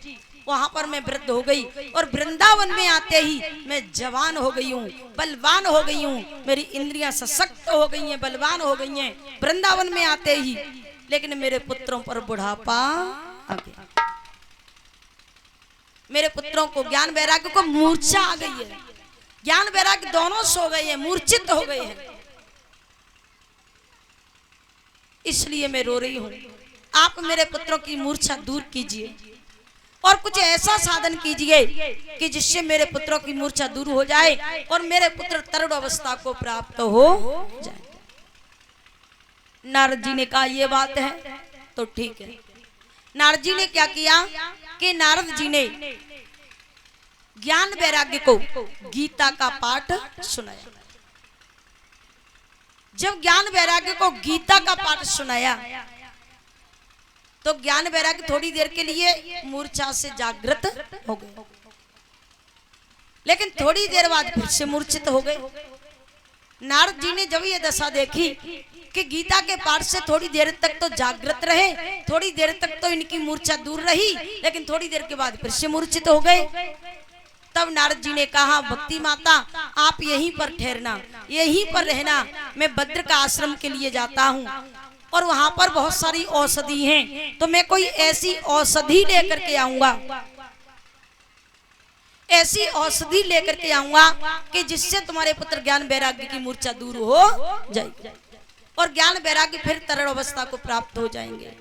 वहां पर मैं वृद्ध हो गई और वृंदावन में आते ही मैं जवान हो गई हूँ, बलवान हो गई हूँ, मेरी इंद्रियां सशक्त हो गई हैं, बलवान हो गई हैं वृंदावन में आते ही। लेकिन मेरे पुत्रों पर बुढ़ापा आ गया, मेरे पुत्रों को ज्ञान वैराग्य को मूर्छा आ गई है, ज्ञान वैराग्य दोनों सो गए हैं, मूर्छित हो गए हैं। इसलिए मैं रो रही हूं। आप मेरे पुत्रों की मूर्छा दूर कीजिए और कुछ ऐसा साधन कीजिए कि जिससे मेरे पुत्रों की मूर्छा दूर हो जाए और मेरे पुत्र तरुण अवस्था को प्राप्त हो जाए। नारद जी ने कहा ये बात है तो ठीक है। नारद जी ने क्या किया कि नारद जी ने ज्ञान वैराग्य को गीता का पाठ सुनाया। जब ज्ञान वैराग्य को गीता का पाठ सुनाया तो ज्ञान वैराग्य थोड़ी देर के लिए मूर्छा से जागृत हो गए, लेकिन थोड़ी देर बाद फिर से मूर्छित हो गए। नारद जी ने जब ये दशा देखी कि गीता के पाठ से थोड़ी देर तक तो जागृत रहे, थोड़ी देर तक तो इनकी मूर्छा दूर रही, लेकिन थोड़ी देर के बाद फिर से मूर्छित हो गए। तब नारद जी ने कहा, भक्ति माता आप यहीं पर ठहरना, यहीं पर रहना, मैं भद्र का आश्रम के लिए जाता हूँ और वहां पर बहुत सारी औषधि हैं, तो मैं कोई ऐसी औषधि लेकर के आऊंगा, ऐसी औषधि लेकर के आऊंगा कि जिससे तुम्हारे पुत्र ज्ञान वैराग्य की मूर्छा दूर हो जाएगी और ज्ञान वैराग्य फिर तरुण अवस्था को प्राप्त हो जाएंगे।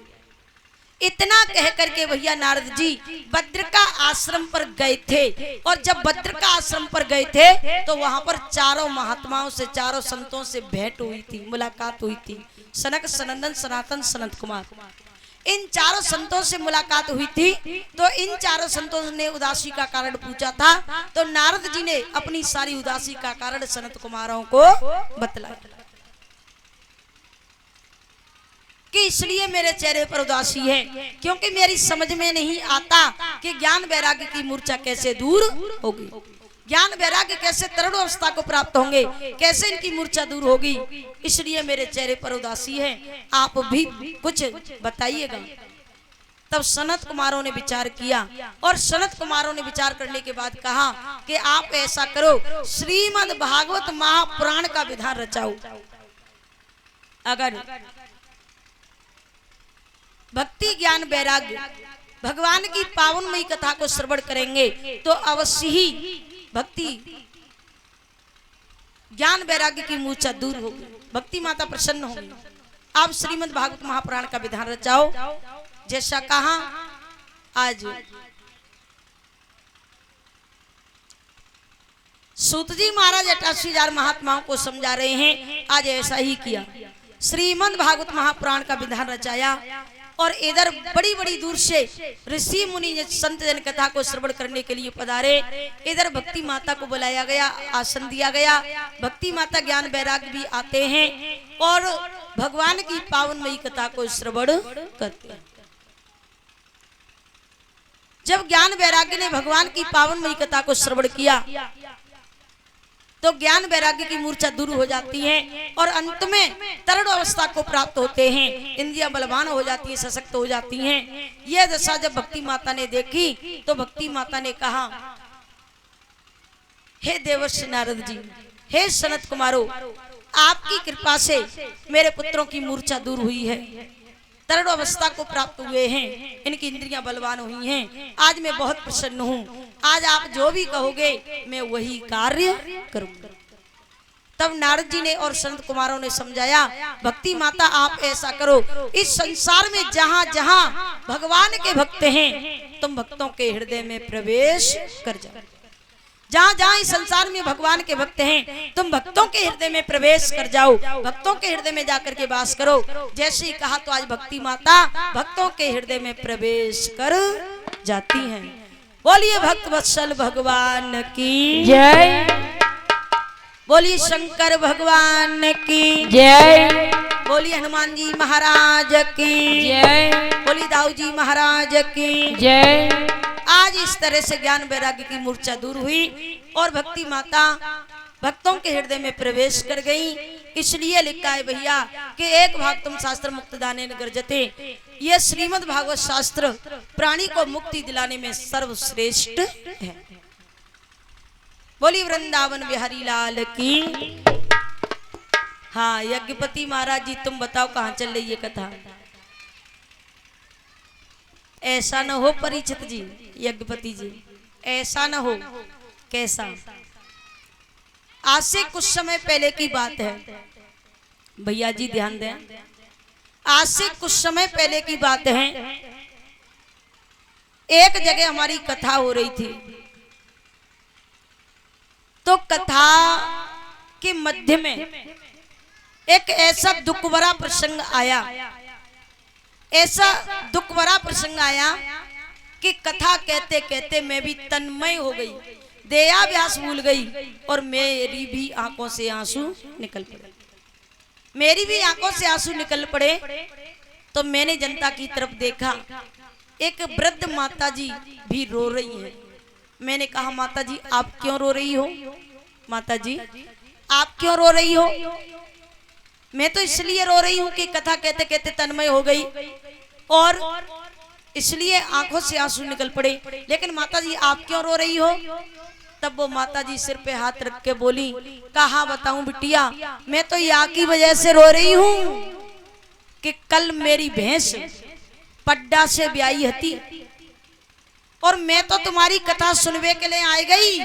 इतना कह करके भैया नारद जी भद्रिका आश्रम पर गए थे और जब भद्रिका आश्रम पर गए थे तो वहां पर चारों महात्माओं से, चारों संतों से भेंट हुई थी, मुलाकात हुई थी। सनक, सनंदन, सनातन, सनत कुमार, इन चारों संतों से मुलाकात हुई थी। तो इन चारों संतों ने उदासी का कारण पूछा था, तो नारद जी ने अपनी सारी उदासी का कारण सनत कुमारों को बतलाया कि इसलिए मेरे चेहरे पर उदासी है क्योंकि मेरी समझ में नहीं आता कि ज्ञान वैराग्य की मूर्छा कैसे दूर होगी, ज्ञान वैराग्य कैसे तरुण अवस्था को प्राप्त होंगे, कैसे इनकी मूर्छा दूर होगी, इसलिए मेरे चेहरे पर उदासी है, आप भी कुछ बताइएगा। तब सनत कुमारों ने विचार किया और सनत कुमारों ने विचार करने के बाद कहा कि आप ऐसा करो, श्रीमद् भागवत महापुराण का विधान रचाओ। अगर भक्ति ज्ञान वैराग्य भगवान की पावनमयी कथा को श्रवण करेंगे तो अवश्य ही भक्ति ज्ञान वैराग्य की मूर्छा दूर होगी, भक्ति माता प्रसन्न होगी। आप श्रीमद् भागवत महापुराण का विधान रचाओ। जैसा कहा आज सूत जी महाराज 88,000 महात्माओं को समझा रहे हैं, आज ऐसा ही किया। श्रीमद् भागवत महापुराण का विधान रचाया और इधर बड़ी बड़ी दूर से ऋषि मुनि संत जन कथा को श्रवण करने के लिए पधारे। इधर भक्ति माता को बुलाया गया, आसन दिया गया। भक्ति माता ज्ञान वैराग्य भी आते हैं और भगवान की पावनमयी कथा को श्रवण करते हैं। जब ज्ञान वैराग्य ने भगवान की पावनमयी कथा को श्रवण किया तो ज्ञान वैराग्य की मूर्छा दूर हो जाती है और अंत में तरुण अवस्था को प्राप्त होते हैं। इंद्रियां बलवान हो जाती हैं, सशक्त हो जाती हैं। यह दशा जब भक्ति माता ने देखी तो भक्ति माता ने कहा, हे देवर्षि नारद जी, हे सनत कुमारो, आपकी कृपा से मेरे पुत्रों की मूर्छा दूर हुई है, तरुण अवस्था को प्राप्त हुए हैं, इनकी इंद्रियां बलवान हुई हैं। आज मैं बहुत प्रसन्न हूँ। आज आप जो भी कहोगे मैं वही कार्य करूंगा। तब नारद जी ने और संत कुमारों ने समझाया, भक्ति माता आप ऐसा करो, इस संसार में जहां जहां भगवान के भक्त हैं तुम भक्तों के हृदय में प्रवेश कर जाओ। जहां जहां इस संसार में भगवान के भक्त हैं तुम भक्तों के हृदय में प्रवेश कर जाओ, भक्तों के हृदय में जाकर के वास करो। जैसे ही कहा तो आज भक्ति माता भक्तों के हृदय में प्रवेश कर जाती हैं। बोलिए भक्त वत्सल भगवान की
जय,
बोलिए शंकर भगवान की
जय,
बोलिए हनुमान जी महाराज की
जय,
बोलिए दाऊ जी महाराज की
जय।
आज इस तरह से ज्ञान वैराग्य की मूर्छा दूर हुई और भक्ति माता भक्तों के हृदय में प्रवेश कर गई। इसलिए लिखा है भैया कि एक भाग तुम शास्त्र मुक्त दाने गर्जते, ये श्रीमद् भागवत शास्त्र प्राणी को मुक्ति दिलाने में सर्वश्रेष्ठ है। बोली वृंदावन बिहारी लाल की। हाँ यज्ञपति महाराज जी, तुम बताओ कहाँ चल रही है कथा? ऐसा न हो परिचित जी, यज्ञपति जी, ऐसा न हो। कैसा? आज से कुछ समय पहले की बात है भैया जी, ध्यान दें। आज से कुछ समय पहले की बात है, एक जगह हमारी कथा हो रही थी। तो कथा के मध्य में एक ऐसा दुख भरा प्रसंग आया, ऐसा दुख भरा प्रसंग आया कि कथा कहते कहते मैं भी तन्मय हो गई, देहाभ्यास भूल गई और मेरी भी आंखों से आंसू निकल पड़े। मेरी भी आंखों से आंसू निकल पड़े तो मैंने जनता की तरफ देखा, एक वृद्ध माता जी भी रो रही हैं। मैंने कहा, माता जी आप क्यों रो रही हो? माता जी आप क्यों रो रही हो? मैं तो इसलिए रो रही हूं कि कथा कहते कहते तन्मय हो गई और इसलिए आंखों से आंसू निकल पड़े। लेकिन माता जी आप क्यों रो रही हो? तब वो माता जी सिर पे हाथ रख के बोली, कहा बताऊं बिटिया, मैं तो यहाँ की वजह से रो रही हूं कि कल मेरी भैंस पड्डा से ब्याई हती और मैं तो तुम्हारी कथा सुनवे के लिए आई गई,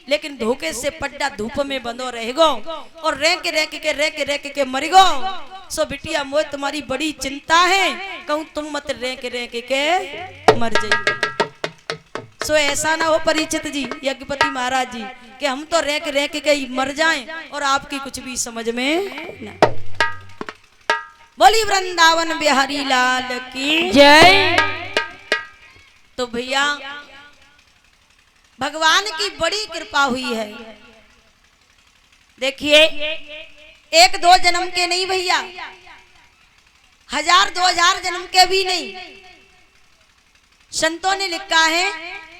लेकिन धोखे से पड्डा धूप में बंधो रहेगो और रेक के मरिगो। सो बिटिया मोए तुम्हारी बड़ी चिंता है, कहूं तुम मत रेक के मर जाइए। सो ऐसा ना हो परिचित जी, यज्ञपति महाराज जी, कि हम तो रेक के ही मर जाएं और आपकी कुछ भी समझ में ना। बोली वृंदावन बिहारी लाल की
जय।
तो भैया भगवान की बड़ी कृपा हुई है। देखिए एक दो जन्म के नहीं भैया, 1000-2000 जन्म के भी नहीं। संतों ने लिखा है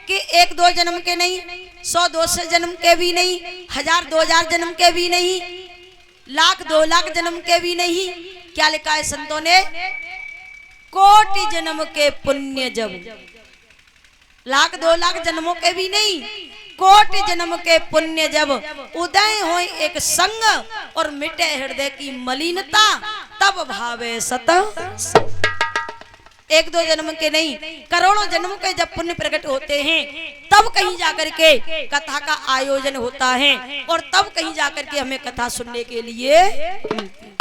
कि 1-2 जन्म के नहीं, 100-200 जन्म के भी नहीं, 1000-2000 जन्म के भी नहीं, 1,00,000-2 लाख जन्म के भी नहीं। क्या लिखा है संतों ने? कोटि जन्म के पुण्य जब, 1,00,000-2 लाख जन्मों के भी नहीं, कोटि जन्म के पुण्य जब उदय हो एक संग और मिटे हृदय की मलिनता, तब भावे सत। 1-2 जन्म के नहीं, करोड़ों जन्मों के जब पुण्य प्रकट होते हैं तब कहीं जाकर के कथा का आयोजन होता है और तब कहीं जाकर के हमें कथा सुनने के लिए मिलती है।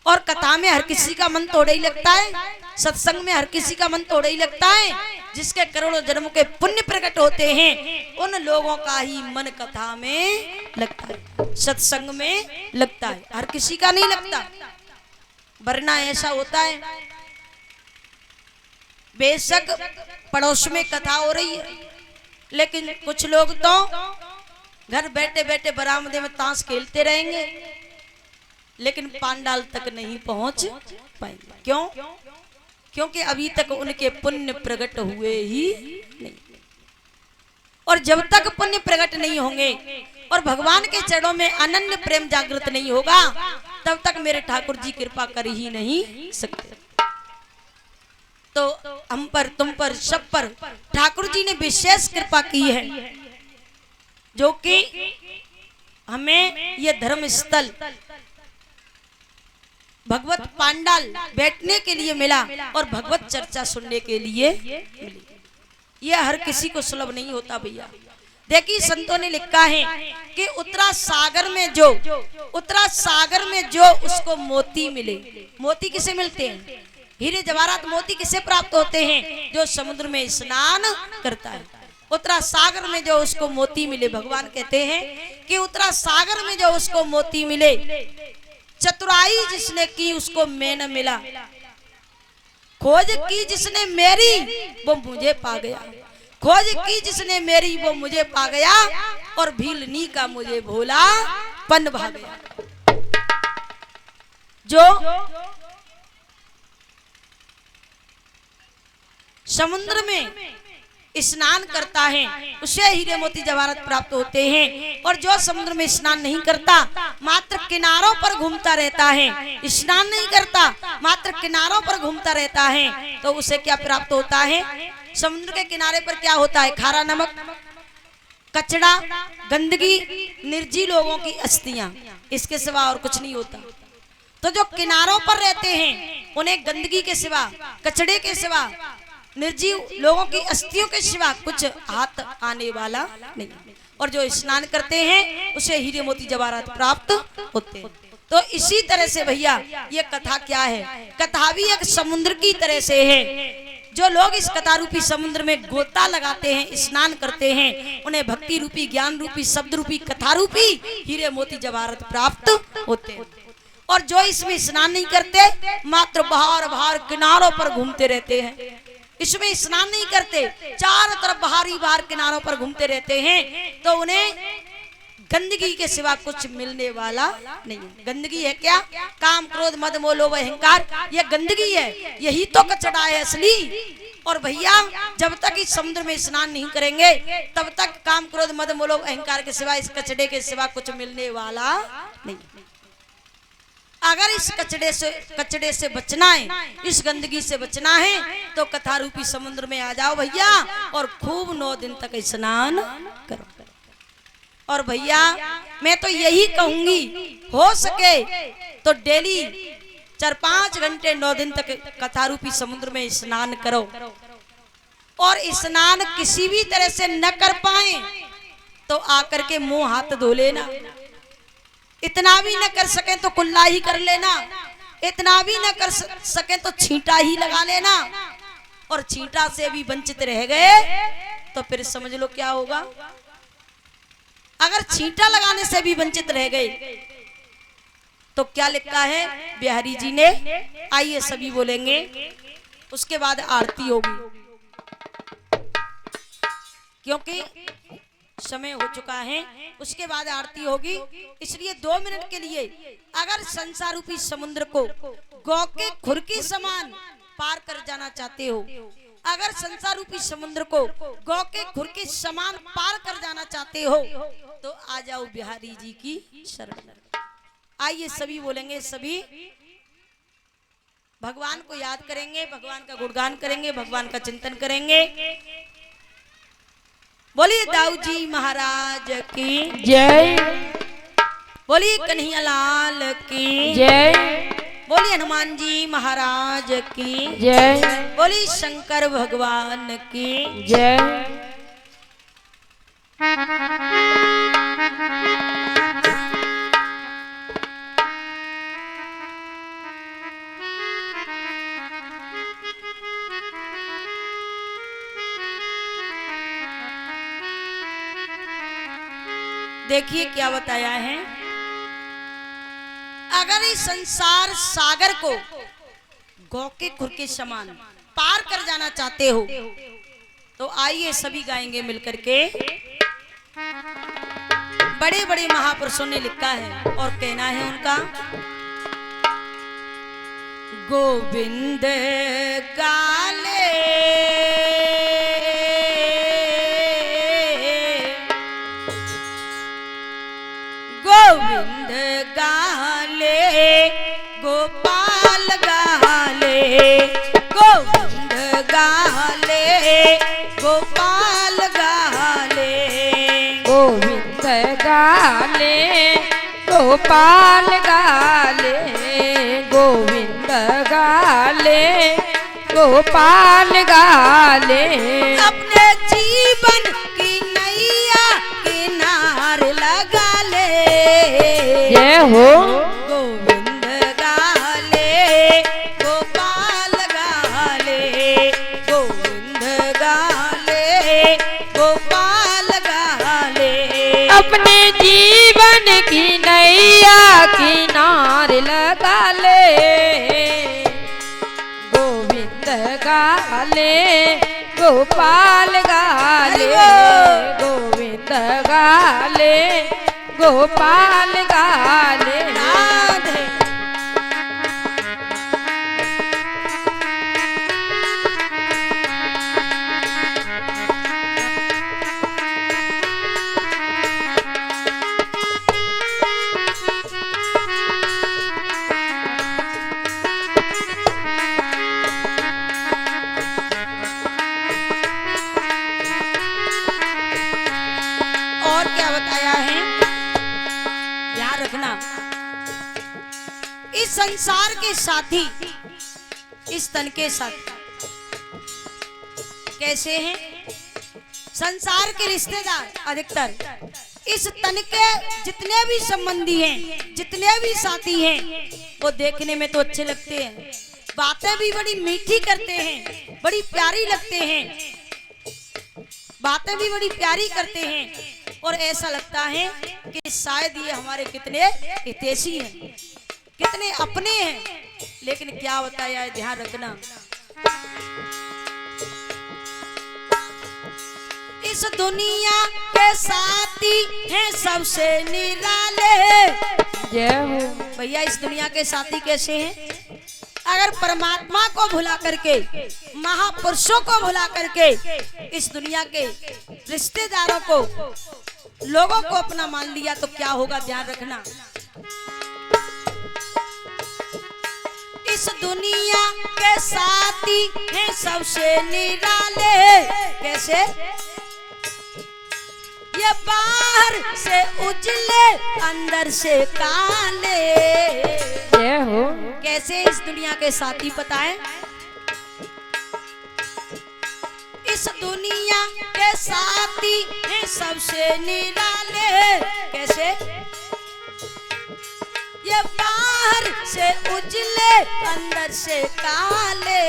और कथा में हर किसी का मन थोड़ा ही लगता है, सत्संग में हर किसी का मन थोड़ा ही लगता है। जिसके करोड़ों जन्मों के पुण्य प्रकट होते हैं उन लोगों का ही मन कथा में लगता है, सत्संग में लगता है, हर किसी का नहीं लगता। वरना ऐसा होता है, बेशक पड़ोस में कथा हो रही है लेकिन कुछ लोग तो घर बैठे बैठे बरामदे में ताश खेलते रहेंगे, लेकिन पांडाल तक नहीं पहुंच पाएंगे। क्यों? क्योंकि अभी तक उनके पुण्य प्रकट हुए ही नहीं। और जब तक पुण्य प्रकट नहीं होंगे और भगवान के चरणों में अनन्य प्रेम जागृत नहीं होगा, तब तक मेरे ठाकुर जी कृपा कर ही नहीं सकते। तो हम पर, तुम पर, सब पर ठाकुर जी ने विशेष कृपा की है, जो कि हमें ये धर्म स्थल भगवत पांडाल बैठने के लिए मिला और भगवत चर्चा सुनने के लिए मिली। यह हर किसी को सुलभ नहीं होता भैया। देखिए संतों ने लिखा है कि उत्तरा सागर में जो उसको मोती मिले। मोती किसे मिलते हैं? हीरे जवाहरात मोती किसे प्राप्त होते हैं? जो समुद्र में स्नान करता है। उत्तरा सागर में जो उसको मोती मिले, भगवान कहते हैं कि उत्तरा सागर में जो उसको मोती मिले, चतुराई जिसने की उसको मैं न मिला, खोज की जिसने मेरी वो मुझे पा गया, खोज की जिसने मेरी वो मुझे पा गया, और भीलनी का मुझे भोला पन भा गया। जो समुद्र में स्नान करता है उसे हीरे मोती जवाहरात प्राप्त होते हैं, और जो समुद्र में स्नान नहीं करता, मात्र किनारों पर घूमता रहता है, स्नान नहीं करता, मात्र किनारों पर घूमता रहता है, तो उसे क्या प्राप्त होता है? समुद्र के किनारे पर क्या होता है? खारा नमक, कचड़ा, गंदगी, निर्जीव लोगों की अस्थियां, इसके सिवा और कुछ नहीं होता। तो जो किनारों पर रहते हैं उन्हें गंदगी के सिवा, कचड़े के सिवा, निर्जीव लोगों की अस्थियों के सिवा कुछ हाथ आने वाला नहीं। और जो स्नान करते हैं उसे हीरे मोती जवाहरात प्राप्त होते हैं। तो इसी तरह से भैया ये कथा क्या है? कथा भी एक समुद्र की तरह से है। जो लोग इस कथा रूपी समुद्र में गोता लगाते हैं, स्नान करते हैं, उन्हें भक्ति रूपी, ज्ञान रूपी, शब्द रूपी, कथा रूपी हीरे मोती जवाहरात प्राप्त होते हैं। और जो इसमें स्नान नहीं करते, मात्र बाहर बाहर किनारों पर घूमते रहते हैं, इसमें स्नान नहीं करते, चारों तरफ बाहर किनारों पर घूमते रहते हैं, तो उन्हें गंदगी के सिवा कुछ मिलने वाला नहीं है। गंदगी है क्या? काम, क्रोध, मद, मोह, लोभ, अहंकार, ये गंदगी है, यही तो कचड़ा है असली। और भैया जब तक इस समुद्र में स्नान नहीं करेंगे, तब तक काम, क्रोध, मद, मोह, लोभ, अहंकार के सिवा, इस कचड़े के सिवा कुछ मिलने वाला नहीं। अगर इस कचड़े से बचना है, इस गंदगी से बचना है, तो कथा रूपी समुद्र में आ जाओ भैया और खूब 9 दिन तक स्नान करो। और भैया मैं तो यही कहूंगी, हो सके तो डेली 4-5 घंटे 9 दिन तक कथा रूपी समुद्र में स्नान करो। और स्नान किसी भी तरह से न कर पाए तो आकर के मुंह हाथ धो लेना। इतना भी न कर सके तो कुल्ला ही कर लेना, इतना भी न कर सके तो छींटा ही लगा लेना। और छींटा से भी वंचित रह गए तो फिर समझ लो क्या होगा। अगर छींटा लगाने से भी वंचित रह गए तो क्या लिखा है बिहारी जी ने? आइए सभी बोलेंगे, उसके बाद आरती होगी, क्योंकि समय हो चुका है, उसके बाद आरती होगी। इसलिए 2 मिनट के लिए अगर संसार रूपी समुद्र को गौ के खुर के समान पार कर जाना चाहते हो, अगर संसार रूपी समुद्र को गौ के खुर के समान पार कर जाना चाहते हो, तो आ जाओ बिहारी जी की शरण। आइए सभी बोलेंगे, सभी भगवान को याद करेंगे, भगवान का गुणगान करेंगे, भगवान का चिंतन करेंगे। बोलिए दाऊ जी महाराज की जय, बोलिए कन्हैया लाल की जय, बोलिए हनुमान जी महाराज की जय, बोलिए शंकर भगवान की जय। देखिए क्या बताया है, अगर इस संसार सागर को गौ के खुर के समान पार कर जाना चाहते हो, तो आइए सभी गाएंगे मिलकर के। बड़े बड़े महापुरुषों ने लिखा है और कहना है उनका, गोविंद गाले गोविंद गाले गोपाल गाले गोविंद गाले गोपाल गाले
गोविंद गाले गोपाल गाले गोविंद गाले गोपाल गाले
अपने जीवन की नैया किनार लगा ले
जय हो
गोविंद गाले गोपाल गाले गोविंद गाले गोपाल गाले
अपने जीवन की नैया किनार लगा ले गोविंद गाले गोपाल गाले गोविंद गाले गोपाल गाले
राधे और क्या बताया है, ध्यान रखना। इस संसार के साथी इस तन के साथी कैसे हैं? संसार के रिश्तेदार अधिकतर इस तन के जितने भी संबंधी हैं, जितने भी साथी हैं, वो देखने में तो अच्छे लगते हैं, बातें भी बड़ी मीठी करते हैं, बड़ी प्यारी लगते हैं, बातें भी बड़ी प्यारी करते हैं, और ऐसा लगता है कि शायद ये हमारे कितने हितैषी हैं, कितने अपने हैं। लेकिन क्या बताया है, ध्यान रखना। इस दुनिया के साथी हैं सबसे निराले।
जय हो
भैया इस दुनिया के साथी कैसे हैं? अगर परमात्मा को भुला करके, महापुरुषों को भुला करके इस दुनिया के रिश्तेदारों को, लोगों को अपना मान लिया तो क्या होगा, ध्यान रखना। इस दुनिया के साथी हैं सबसे निराले। कैसे? ये बाहर से उजले अंदर से काले।
जय हो
कैसे इस दुनिया के साथी पता है? इस दुनिया के साथी हैं सबसे निराले। कैसे? ये बाहर से उजले अंदर से काले।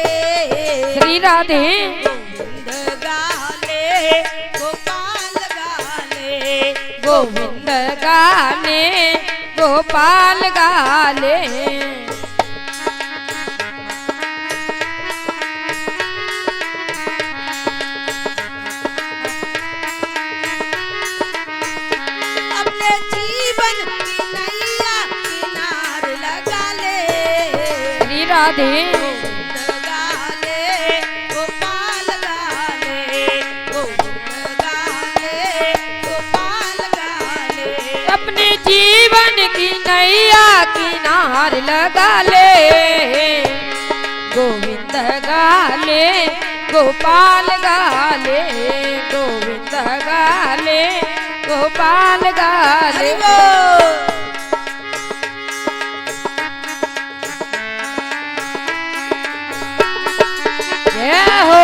श्री राधे
गोविंद गाले गोपाल गाले
गोविंद गाले गोपाल गाले
अपने जीवन की नैया किनार लगा ले।
श्री राधे
गोविंद गाले गोपाल गाले गोविंद गाले गोपाल गाले
अपने जीवन की नैया किनार लगा ले गोविंद गाले गोपाल गाले गोविंद गाले गोपाल गाले
हरि बोल।
जय हो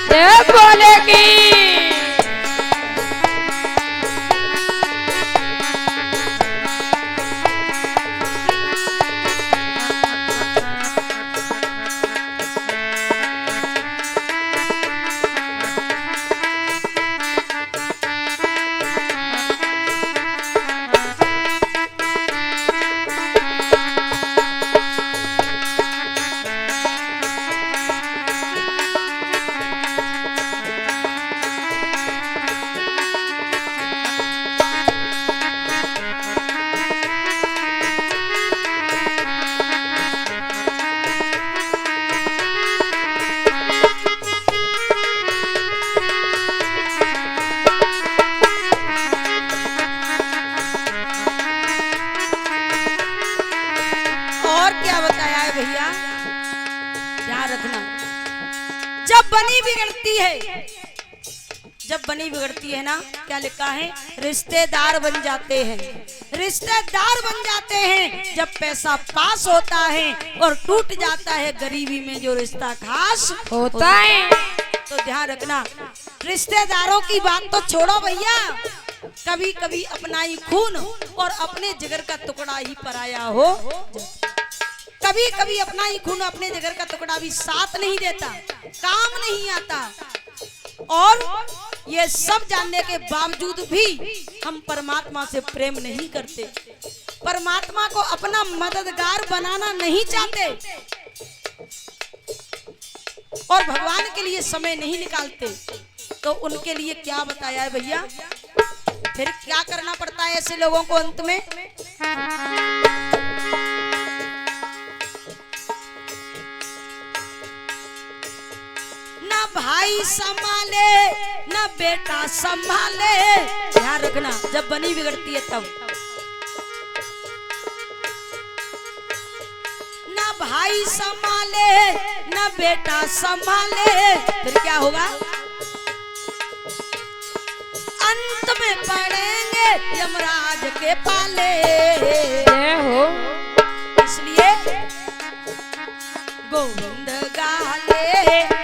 जय बोले की
जब बनी बिगड़ती है, जब बनी बिगड़ती है ना, क्या लिखा है, रिश्तेदार बन जाते हैं, रिश्तेदार बन जाते हैं। जब पैसा पास होता है और टूट जाता है गरीबी में जो रिश्ता खास
होता है।
तो ध्यान रखना, रिश्तेदारों की बात तो छोड़ो भैया, कभी कभी अपना ही खून और अपने जिगर का टुकड़ा ही पराया हो, कभी कभी अपना ही खून अपने जिगर का टुकड़ा भी साथ नहीं देता, काम नहीं आता। और ये सब जानने के बावजूद भी हम परमात्मा से प्रेम नहीं करते, परमात्मा को अपना मददगार बनाना नहीं चाहते और भगवान के लिए समय नहीं निकालते। तो उनके लिए क्या बताया है भैया, फिर क्या करना पड़ता है ऐसे लोगों को अंत में? ना भाई संभाले ना बेटा संभाले, ध्यान रखना, जब बनी बिगड़ती है तब। ना भाई संभाले ना बेटा संभाले, फिर क्या होगा? अंत में पड़ेंगे यमराज के पाले।
हो
इसलिए गोविंद गाले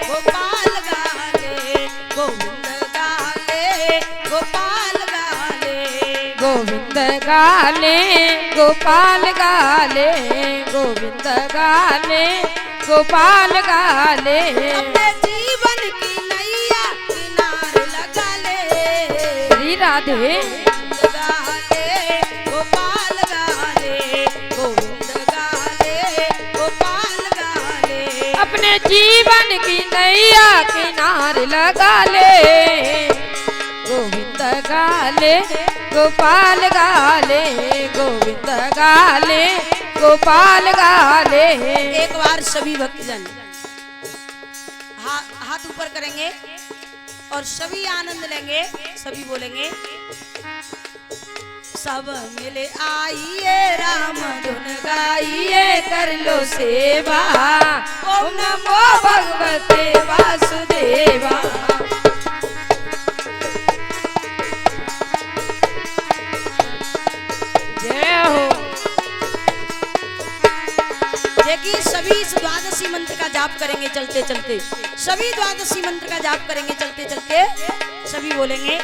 गोपाल गाले, गोविंद गाले गोपाल गाले,
गोविंद गाले गोपाल गाले, गोविंद गाले गोपाल गाले।
अपने जीवन की नैया किनारे लगा ले,
श्री राधे।
गाले गोपाल गाले, गोविंद गाले गोपाल गाले।
अपने जीवन की नैया किनारे लगा ले, गोविंद गाले गोपाल गाले, गोविंद गाले गोपाल गाले।
एक बार सभी भक्तजन हाथ ऊपर करेंगे और सभी आनंद लेंगे, सभी बोलेंगे, सब मिले आइए राम धुन गाइए कर लो सेवा, ओम नमो भगवते वासुदेवा।
जय हो।
देखिए सभी इस द्वादशी मंत्र का जाप करेंगे चलते चलते, सभी द्वादशी मंत्र का जाप करेंगे चलते चलते, सभी बोलेंगे,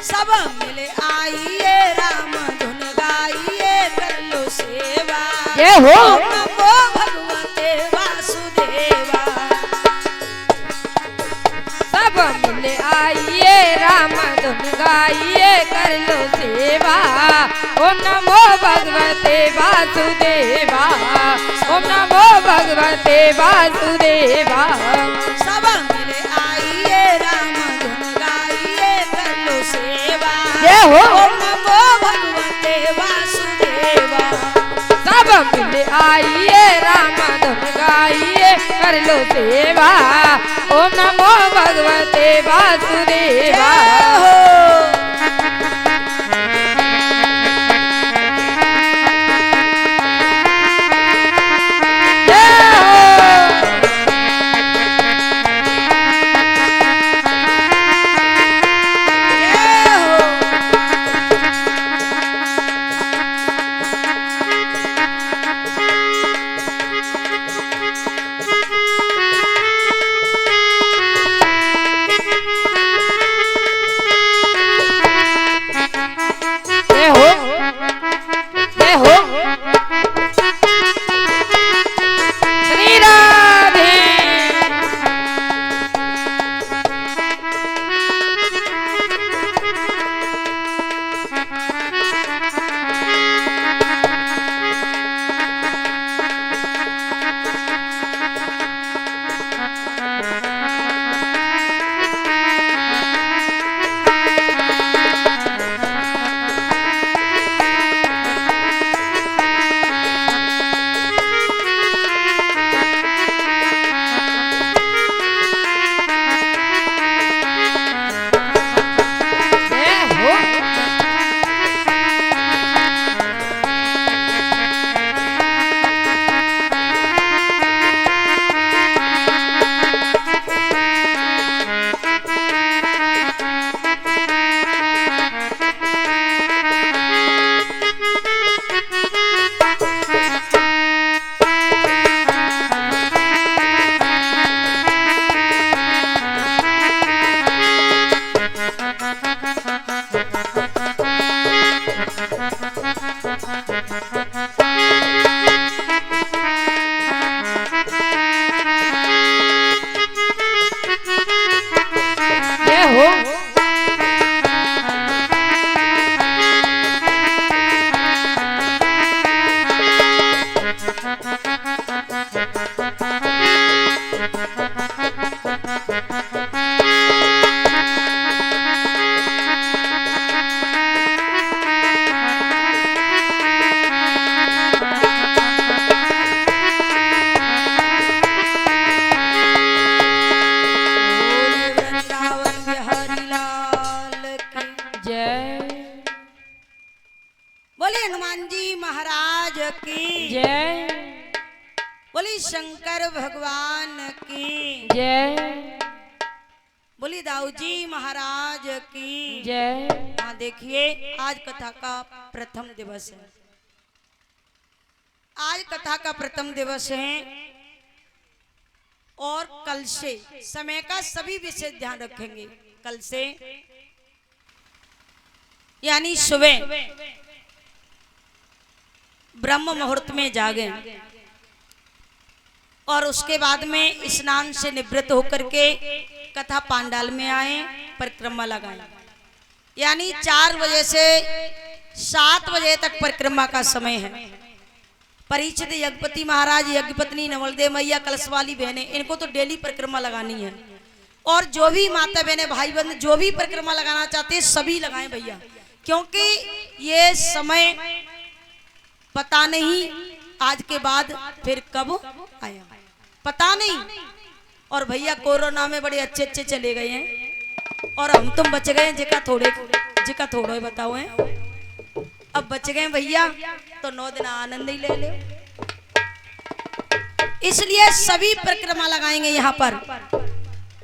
सब मिले आइए राम धुन गाइए कर लो सेवा,
जय हो।
ओम नमो भगवते वासुदेवा।
सब मिले आइए राम धुन गाइए कर लो सेवा, ओम नमो भगवते वासुदेवा, ओम नमो भगवते वासुदेवा।
सब मिले आइए राम धुन गाइए कर लो सेवा,
जय हो।
ओम नमो भगवते वासुदेवा।
सब मिले आइए राम धुन गाइए कर लो सेवा, ओम नमो भगवते वासुदेवा। जय हो।
बोलिए वृंदावन बिहारी लाल की।
जय
बोलिए हनुमान जी महाराज की।
जय
बोलिए शंकर भगवान की।
जय
बोलिए दाऊजी महाराज की।
जय।
हाँ देखिए, आज कथा का प्रथम दिवस है। आज कथा का प्रथम दिवस है और कल से समय का सभी विशेष ध्यान रखेंगे। कल से यानी सुबह ब्रह्म मुहूर्त में जागे और उसके बाद में स्नान से निवृत्त होकर के कथा पांडाल में आए, परिक्रमा लगाएं। यानी 4 बजे से 7 बजे तक परिक्रमा का समय है। परीक्षित यज्ञपति महाराज, यज्ञपत्नी, नवलदेव मैया, कलश वाली बहनें, इनको तो डेली परिक्रमा लगानी है। और जो भी माता बहनें, भाई बहन जो भी परिक्रमा लगाना चाहते हैं सभी लगाएं भैया, क्योंकि ये समय पता नहीं आज के बाद फिर कब आया, पता नहीं। और भैया कोरोना में बड़े अच्छे अच्छे चले गए हैं और हम तुम बच गए, जिका थोड़े बताओ हैं। अब बच गए भैया तो 9 दिन आनंद ही ले ले। इसलिए सभी परिक्रमा लगाएंगे। यहाँ पर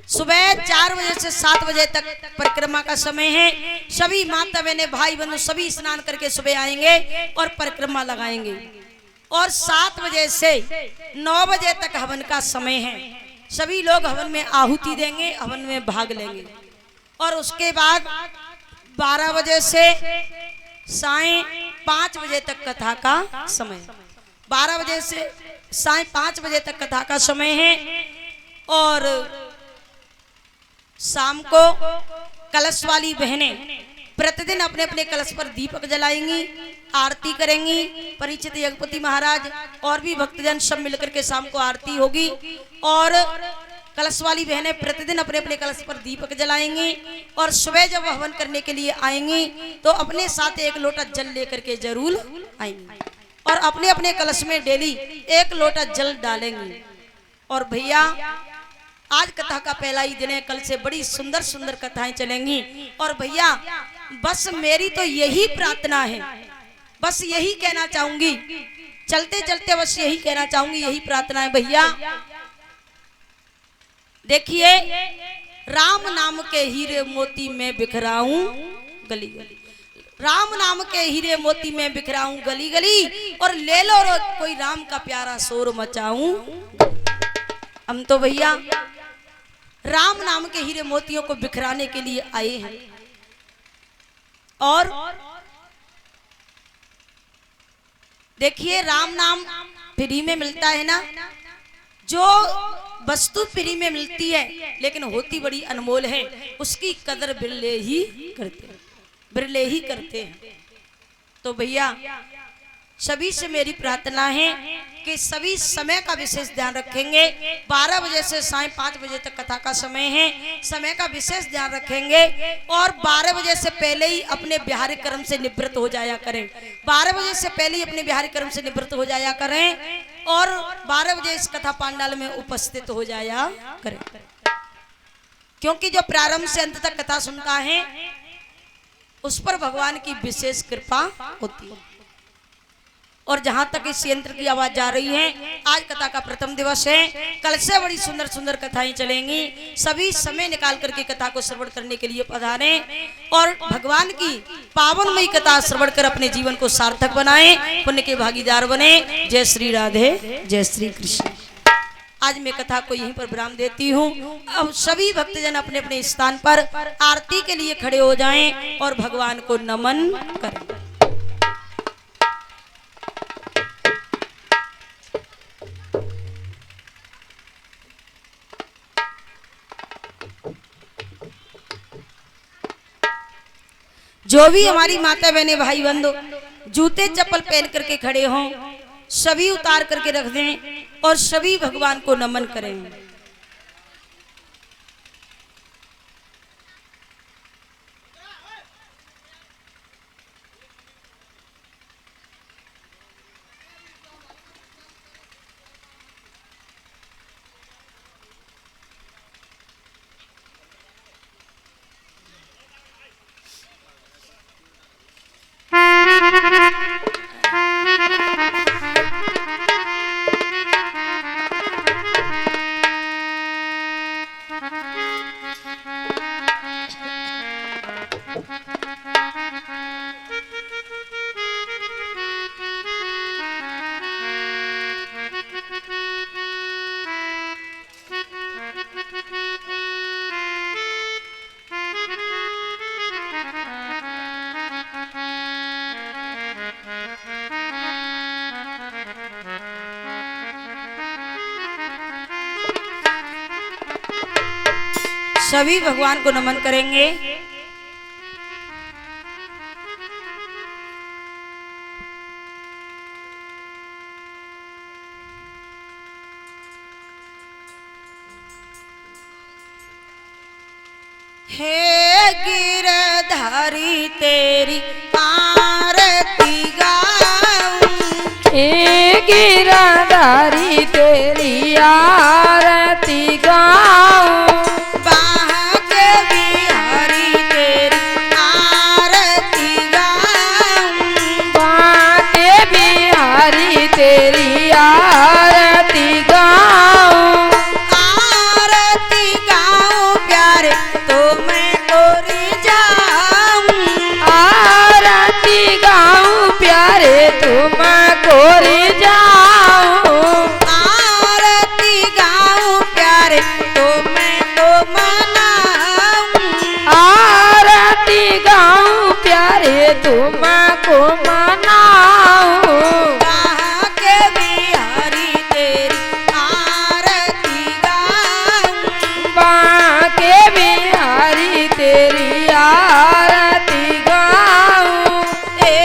सुबह 4 बजे से 7 बजे तक परिक्रमा का समय है। सभी माता बहनें, भाई बहनों सभी स्नान करके सुबह आएंगे और परिक्रमा लगाएंगे। और 7 बजे से 9 बजे तक हवन का समय है। सभी लोग हवन में आहुति देंगे, हवन में भाग लेंगे। और उसके बाद 12 बजे से सायं 5 बजे तक कथा का समय, 12 बजे से सायं 5 बजे तक कथा का समय है। और शाम को कलश वाली बहनें प्रतिदिन अपने अपने कलश पर दीपक जलाएंगी, आरती करेंगी। परीक्षित यज्ञपति महाराज और भी भक्तजन सब मिलकर के शाम को आरती होगी। और कलश वाली बहनें प्रतिदिन अपने अपने कलश पर दीपक जलाएंगी। और सुबह जब हवन करने के लिए आएंगी तो अपने साथ 1 लोटा जल लेकर के जरूर आएंगी और अपने अपने कलश में डेली 1 लोटा जल डालेंगी। और भैया आज कथा का पहला ही दिन है, कल से बड़ी सुंदर सुंदर कथाएं चलेंगी। और भैया बस मेरी तो यही प्रार्थना है, बस यही कहना चाहूंगी, चलते चलते बस यही कहना चाहूंगी, यही प्रार्थना है भैया। देखिए, राम नाम के हीरे मोती में बिखराऊं गली गली, राम नाम के हीरे मोती में बिखराऊं गली गली, और ले लो कोई राम का प्यारा शोर मचाऊं। हम तो भैया राम नाम के हीरे मोतियों को बिखराने के लिए आए हैं। और देखिए, राम नाम फ्री में मिलता है ना, जो वस्तु फ्री में मिलती है लेकिन होती बड़ी अनमोल है, उसकी कदर बिरले ही करते हैं। तो भैया सभी से मेरी प्रार्थना है कि सभी समय का विशेष ध्यान रखेंगे। 12 बजे से सायं 5 बजे तक कथा का समय है, समय का विशेष ध्यान रखेंगे। और 12 बजे से पहले ही अपने बिहारी कर्म से निवृत्त हो जाया करें, 12 बजे से पहले ही अपने बिहारी कर्म से निवृत्त हो जाया करें। और 12 बजे इस कथा पांडाल में उपस्थित हो जाया करें, क्योंकि जो प्रारंभ से अंत तक कथा सुनता है उस पर भगवान की विशेष कृपा होती है। और जहां तक इस यंत्र की आवाज जा रही है, आज कथा का प्रथम दिवस है, कल से बड़ी सुंदर सुंदर कथाएं चलेंगी। सभी समय निकाल करके कथा को श्रवण करने के लिए पधारें और भगवान की पावनमयी कथा श्रवण कर अपने जीवन को सार्थक बनाएं, पुण्य के भागीदार बने। जय श्री राधे, जय श्री कृष्ण। आज मैं कथा को यहीं पर विराम देती हूँ। अब सभी भक्तजन अपने अपने स्थान पर आरती के लिए खड़े हो जाएं और भगवान को नमन करें। जो भी हमारी माता बहने भाई बंधु जूते चप्पल पहन करके खड़े हों, सभी उतार करके रख दें और सभी भगवान को नमन करें। सभी भगवान को नमन करेंगे। हे गिरधारी तेरी आरती गाऊं,
हे गिरधारी तेरी आरती गाऊं, तेरी आरती गाऊं,
आरती गाऊं प्यारे तो मैं कोरी जाऊं,
आरती गाऊं प्यारे तो मैं कोरी जाऊं,
आरती गाऊं प्यारे तो मैं तो मनाऊं,
आरती गाऊं प्यारे तो मैं को मनाऊं, तेरी आरती गाऊं,
हे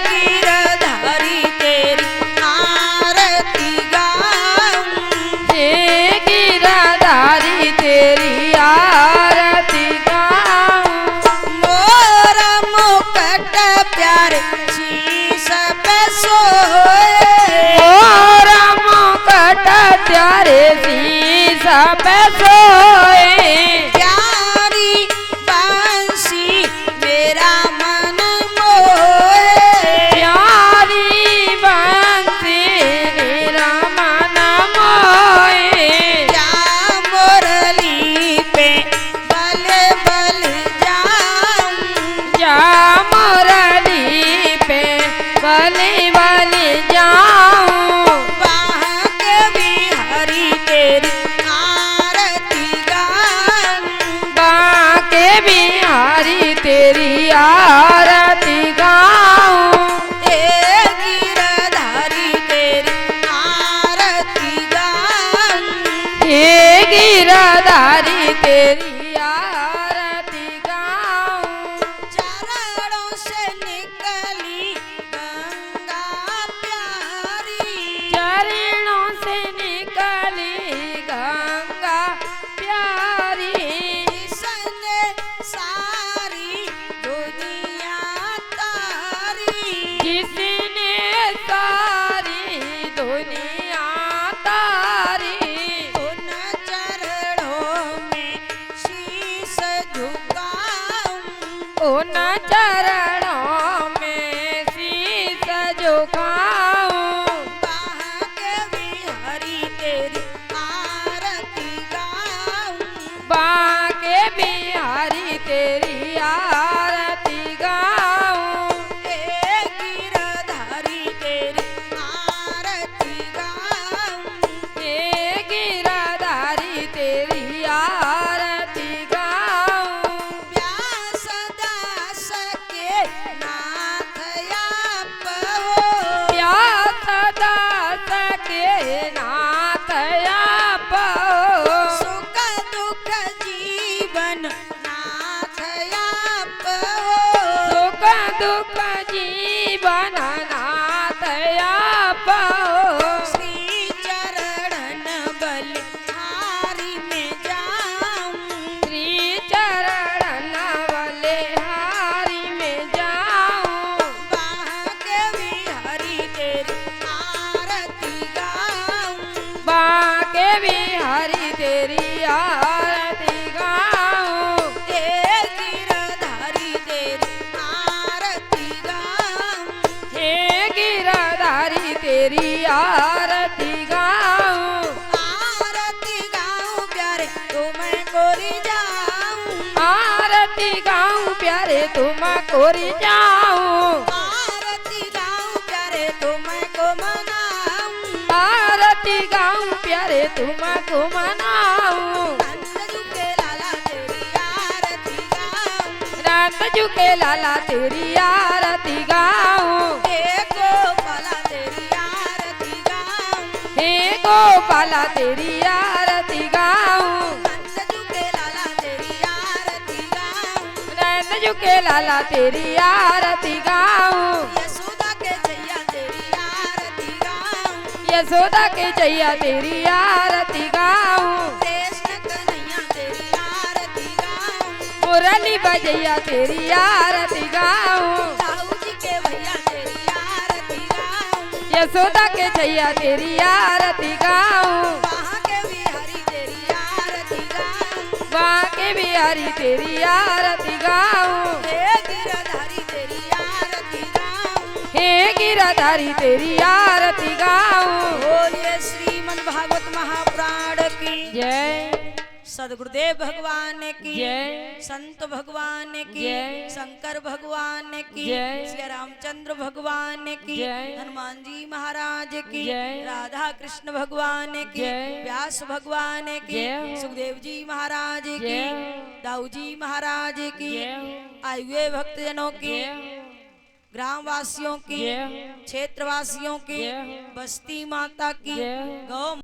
गिरधारी तेरी आरती गाऊं,
हे गिरधारी तेरी आरती गाऊं,
मोर मुकुट प्यारे शीश पे सोए,
मोर मुकुट प्यारे शीश पे सोए, तेरी आरती गाऊं,
हे गिरधारी तेरी आरती गाऊं,
हे गिरधारी तेरी आरती गाऊं,
चरणों से निकली गंगा प्यारी,
चरणों से निकली गंगा प्यारी,
जिसने सारी दुनिया तारी,
जिसने सारी दुनिया तारी,
उन चरणों में शीश झुकाऊं,
उन चरणों में शीश झुकाऊं,
बांके बिहारी तेरी आरती गाऊं,
बांके बिहारी तेरी आरती गाऊं,
हे गिरधारी तेरी आरती गाऊं,
हे गिरधारी तेरी आरती गाऊं,
व्यास दास के नाथ आप हो,
बिहारी तेरी आरती गाऊं,
आरती गाऊं प्यारे तुम्हें कोरी जाऊं,
आरती गाऊं प्यारे तुम कोरी जाऊं,
आरती गाऊं प्यारे तुम्हें को मनाऊं,
आरती गाऊं प्यारे तुम को मनाऊं,
नंद झुके लाला तेरी आरती गाऊं,
नंद झुके लाला तेरी आरती गाऊं,
हे गोपाला तेरी आरती गाऊं,
हे गोपाला तेरी आरती गाऊं,
नंद झुके लाला तेरी आरती गाऊं,
नंद झुके लाला तेरी आरती गाऊं,
यशोदा के जैया तेरी आरती गाऊं,
यशोदा के जैया तेरी आरती गाऊं,
कृष्ण कन्हैया तेरी आरती गाऊं,
मुरली बजैया तेरी आरती गाऊं,
ताऊ जी के भैया तेरी आरती गाऊं,
यशोदा के जैया तेरी आरती गाऊं,
वहाँ के बिहारी तेरी आरती गाऊं,
वहाँ के बिहारी तेरी आरती गाऊं,
हे गिरधारी तेरी आरती गाऊं,
हे गिरधारी तेरी आरती गाऊं।
बोलिए श्रीमद् भागवत महापुराण की
जय
सदगुरुदेव भगवान की
जय,
संत भगवान की
जय,
शंकर भगवान की
जय,
श्री रामचंद्र भगवान की
जय,
हनुमान जी महाराज की
जय,
राधा कृष्ण भगवान की
जय,
व्यास भगवान की
जय,
सुखदेव जी महाराज की
जय,
दाऊ जी महाराज की
जय,
आए हुए भक्तजनों की
जय,
ग्रामवासियों की
जय,
क्षेत्रवासियों की
जय,
बस्ती माता की
जय,
गौ